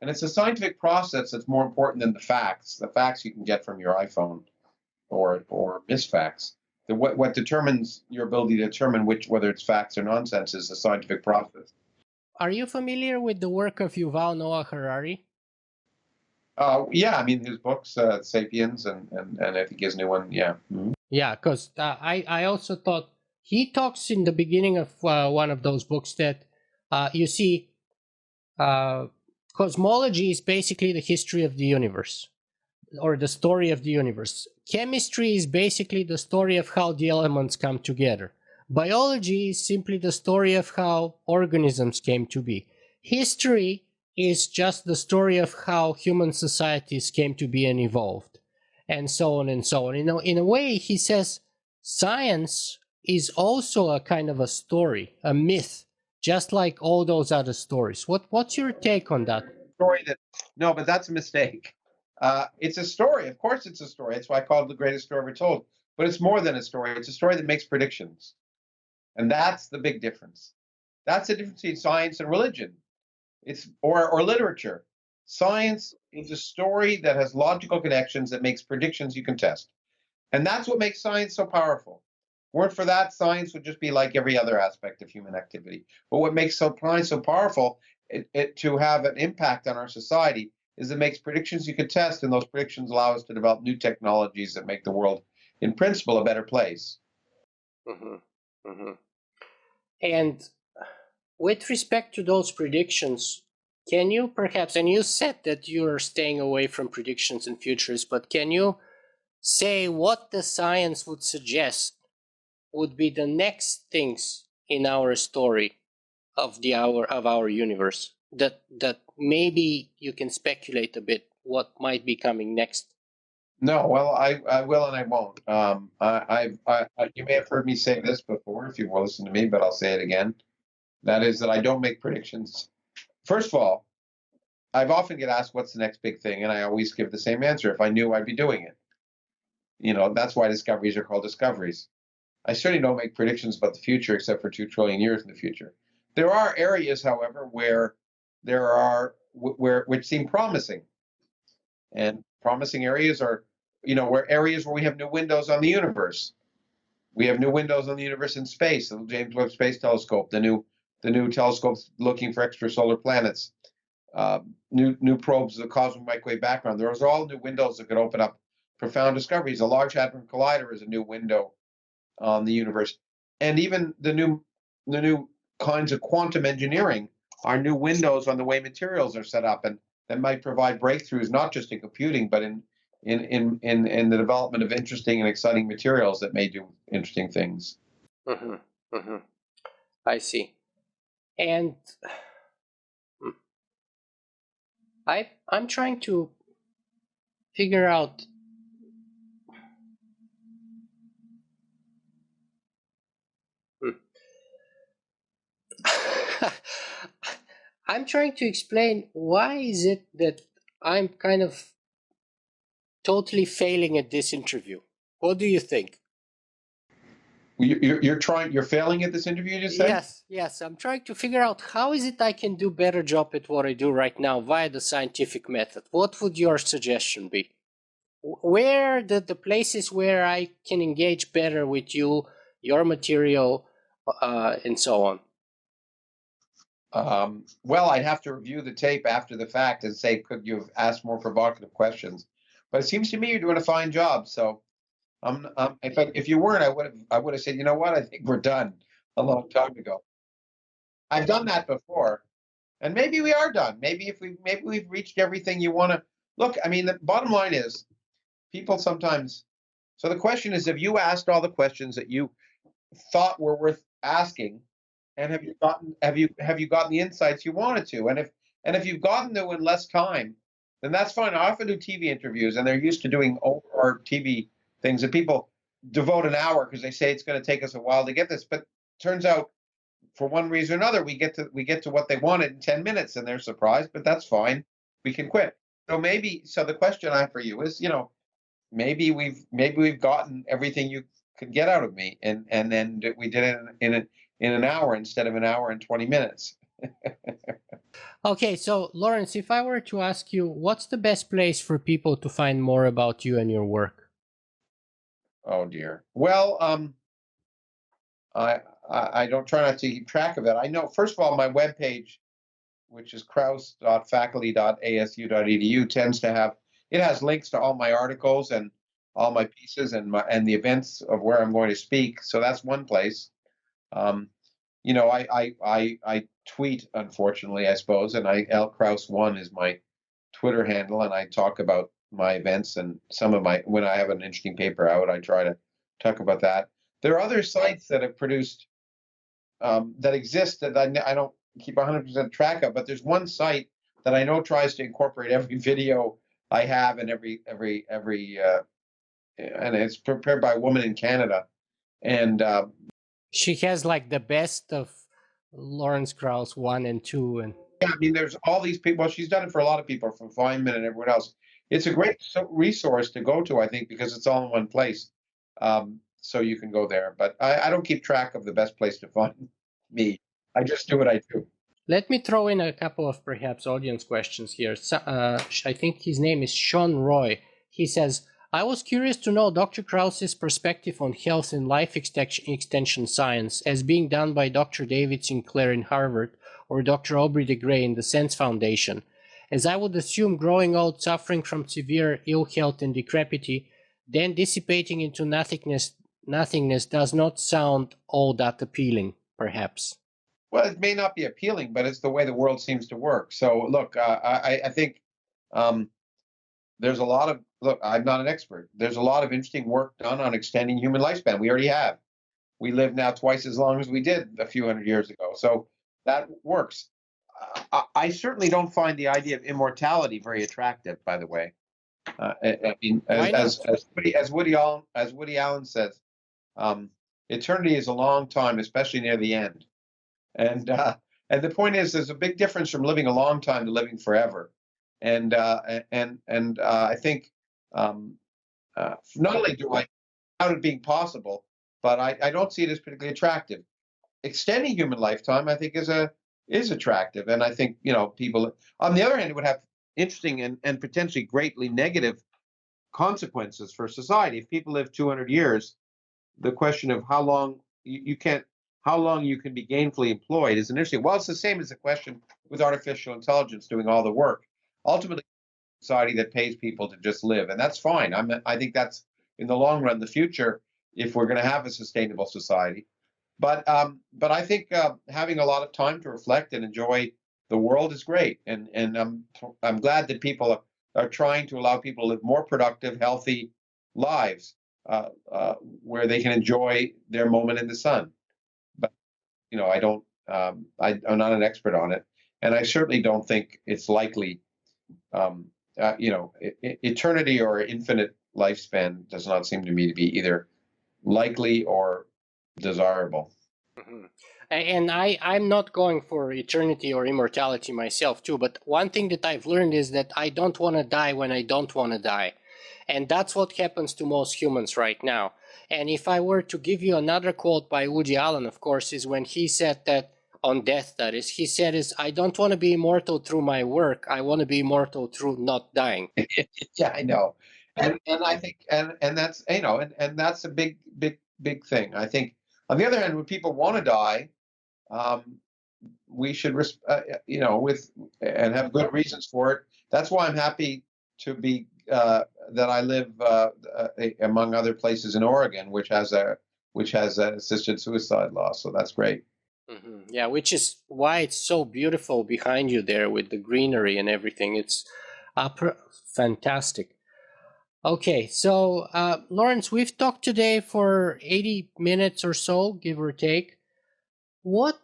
and it's the scientific process that's more important than the facts. The facts you can get from your iPhone or misfacts. What determines your ability to determine whether it's facts or nonsense is the scientific process. Are you familiar with the work of Yuval Noah Harari? Yeah, I mean his books, *Sapiens*, and I think his new one, yeah. Mm-hmm. Yeah, because I also thought he talks in the beginning of one of those books that you see, cosmology is basically the history of the universe, or the story of the universe. Chemistry is basically the story of how the elements come together. Biology is simply the story of how organisms came to be. History is just the story of how human societies came to be and evolved, and so on and so on. You know, in a way, he says science is also a kind of a story, a myth, just like all those other stories. What's your take on that? No, but that's a mistake. It's a story. Of course, it's a story. That's why I call it the greatest story ever told. But it's more than a story. It's a story that makes predictions, and that's the big difference. That's the difference between science and religion. It's or literature. Science is a story that has logical connections that makes predictions you can test, and that's what makes science so powerful. Weren't for that, science would just be like every other aspect of human activity. But what makes science so powerful, it to have an impact on our society, is it makes predictions you can test, and those predictions allow us to develop new technologies that make the world, in principle, a better place. Mm-hmm. Mm-hmm. And with respect to those predictions, can you perhaps, and you said that you're staying away from predictions and futures, but can you say what the science would suggest would be the next things in our story of our universe that maybe you can speculate a bit what might be coming next? No, well, I will and I won't. You may have heard me say this before if you've listened to me, but I'll say it again. That is that I don't make predictions. First of all, I've often get asked what's the next big thing, and I always give the same answer. If I knew, I'd be doing it. You know, that's why discoveries are called discoveries. I certainly don't make predictions about the future, except for 2 trillion years in the future. There are areas, however, where which seem promising, and promising areas are, areas where we have new windows on the universe. We have new windows on the universe in space. The James Webb Space Telescope, the new telescopes looking for extrasolar planets, new probes of the cosmic microwave background. Those are all new windows that could open up profound discoveries. The Large Hadron Collider is a new window on the universe, and even the new kinds of quantum engineering are new windows on the way materials are set up, and that might provide breakthroughs not just in computing, but in the development of interesting and exciting materials that may do interesting things. Mm-hmm. Mm-hmm. I see. And I'm trying to figure out I'm trying to explain why is it that I'm kind of totally failing at this interview. What do you think? You're failing at this interview, you just said? Yes. I'm trying to figure out how is it I can do better job at what I do right now via the scientific method. What would your suggestion be? Where the places where I can engage better with you, your material, and so on? Well, I'd have to review the tape after the fact and say, could you have asked more provocative questions? But it seems to me you're doing a fine job. So, if you weren't, I would have said, you know what? I think we're done a long time ago. I've done that before, and maybe we are done. Maybe we've reached everything you want to. Look, I mean, the bottom line is, people sometimes. So the question is, have you asked all the questions that you thought were worth asking? And have you gotten the insights you wanted to? And if you've gotten them in less time, then that's fine. I often do TV interviews, and they're used to doing or TV things, and people devote an hour because they say it's going to take us a while to get this. But turns out for one reason or another, we get to what they wanted in 10 minutes, and they're surprised, but that's fine. We can quit. So the question I have for you is, maybe we've gotten everything you could get out of me, and then we did it in an hour instead of an hour and 20 minutes. Okay, so Lawrence, if I were to ask you, what's the best place for people to find more about you and your work? Oh dear. Well, I don't try not to keep track of it. I know, first of all, my webpage, which is kraus.faculty.asu.edu, tends to have, it has links to all my articles and all my pieces and the events of where I'm going to speak. So that's one place. I tweet, unfortunately, I suppose, and L Kraus1 is my Twitter handle, and I talk about my events and when I have an interesting paper out, I try to talk about that. There are other sites that have produced that exist that I don't keep 100% track of, but there's one site that I know tries to incorporate every video I have and and it's prepared by a woman in Canada, and She has like the best of Lawrence Krauss 1 and 2. And yeah, I mean, there's all these people. Well, she's done it for a lot of people, from Feynman and everyone else. It's a great resource to go to, I think, because it's all in one place. So you can go there. But I don't keep track of the best place to find me. I just do what I do. let me throw in a couple of perhaps audience questions here. I think his name is Sean Roy. He says, I was curious to know Dr. Krauss's perspective on health and life extension science as being done by Dr. David Sinclair in Harvard or Dr. Aubrey de Grey in the Sense Foundation, as I would assume growing old, suffering from severe ill health and decrepity, then dissipating into nothingness does not sound all that appealing, perhaps. Well, it may not be appealing, but it's the way the world seems to work. So, look, I think there's a lot of, look, I'm not an expert. There's a lot of interesting work done on extending human lifespan. We already have. We live now twice as long as we did a few hundred years ago. So that works. I certainly don't find the idea of immortality very attractive, by the way. I mean, as Woody Allen says, eternity is a long time, especially near the end. And the point is, there's a big difference from living a long time to living forever. And I think not only do I doubt it being possible, but I don't see it as particularly attractive. Extending human lifetime, I think, is attractive, and I think people. On the other hand, it would have interesting and potentially greatly negative consequences for society. If people live 200 years, the question of how long you can be gainfully employed is an issue. Well, it's the same as the question with artificial intelligence doing all the work. Ultimately, society that pays people to just live, and that's fine. I think that's in the long run the future if we're going to have a sustainable society. But I think having a lot of time to reflect and enjoy the world is great, and I'm glad that people are trying to allow people to live more productive, healthy lives where they can enjoy their moment in the sun. But I don't. I'm not an expert on it, and I certainly don't think it's likely. Eternity or infinite lifespan does not seem to me to be either likely or desirable. Mm-hmm. And I'm not going for eternity or immortality myself too, but one thing that I've learned is that I don't want to die when I don't want to die. And that's what happens to most humans right now. And if I were to give you another quote by Woody Allen, of course, is when he said that, on death that is, he said I don't want to be immortal through my work, I want to be immortal through not dying. Yeah, I know. And I think and that's and that's a big thing. I think on the other hand, when people want to die, we should with and have good reasons for it. That's why I'm happy to be that I live among other places in Oregon, which has an assisted suicide law. So that's great. Mm-hmm. Yeah, which is why it's so beautiful behind you there with the greenery and everything. It's fantastic. Okay, so Lawrence, we've talked today for 80 minutes or so, give or take. What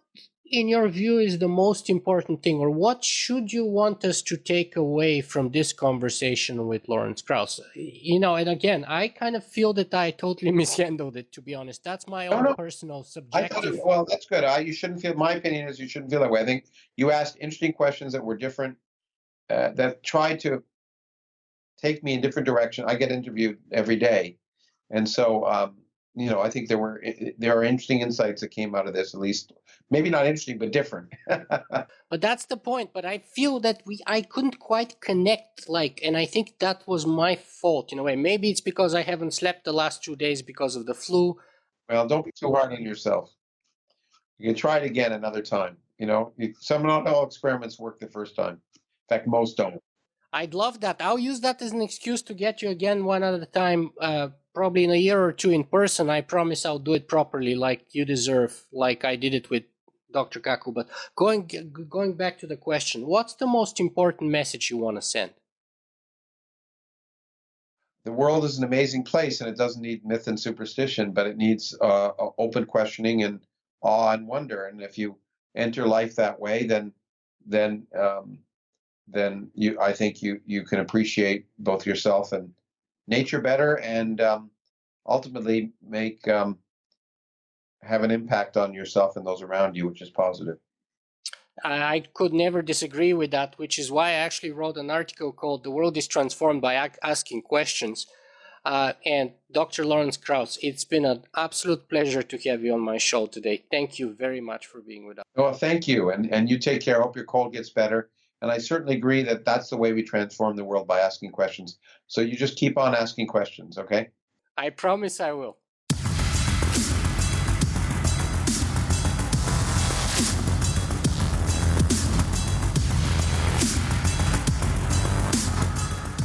in your view, is the most important thing, or what should you want us to take away from this conversation with Lawrence Krauss? And again, I kind of feel that I totally mishandled it, to be honest. That's my No, own no. personal I thought, subjective. well, that's good. You shouldn't feel. My opinion is you shouldn't feel that way. I think you asked interesting questions that were different, that tried to take me in different direction. I get interviewed every day, and so I think there are interesting insights that came out of this. At least, maybe not interesting, but different. But that's the point. But I feel that I couldn't quite connect, and I think that was my fault in a way. Maybe it's because I haven't slept the last 2 days because of the flu. Well, don't be too hard on yourself. You can try it again another time. Not all experiments work the first time. In fact, most don't. I'd love that. I'll use that as an excuse to get you again one at a time, probably in a year or two in person. I promise I'll do it properly, like you deserve, like I did it with Dr. Kaku. But going back to the question, what's the most important message you want to send? The world is an amazing place, and it doesn't need myth and superstition, but it needs open questioning and awe and wonder. And if you enter life that way, then I think you can appreciate both yourself and nature better, and ultimately have an impact on yourself and those around you, which is positive. I could never disagree with that, which is why I actually wrote an article called "The World is Transformed by Asking Questions." And Dr. Lawrence Krauss, it's been an absolute pleasure to have you on my show today. Thank you very much for being with us. Well, thank you, and you take care. I hope your cold gets better. And I certainly agree that that's the way we transform the world, by asking questions. So you just keep on asking questions, okay? I promise I will.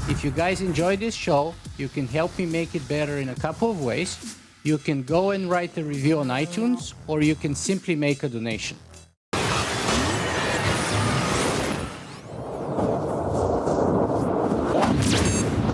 If you guys enjoyed this show, you can help me make it better in a couple of ways. You can go and write a review on iTunes, or you can simply make a donation.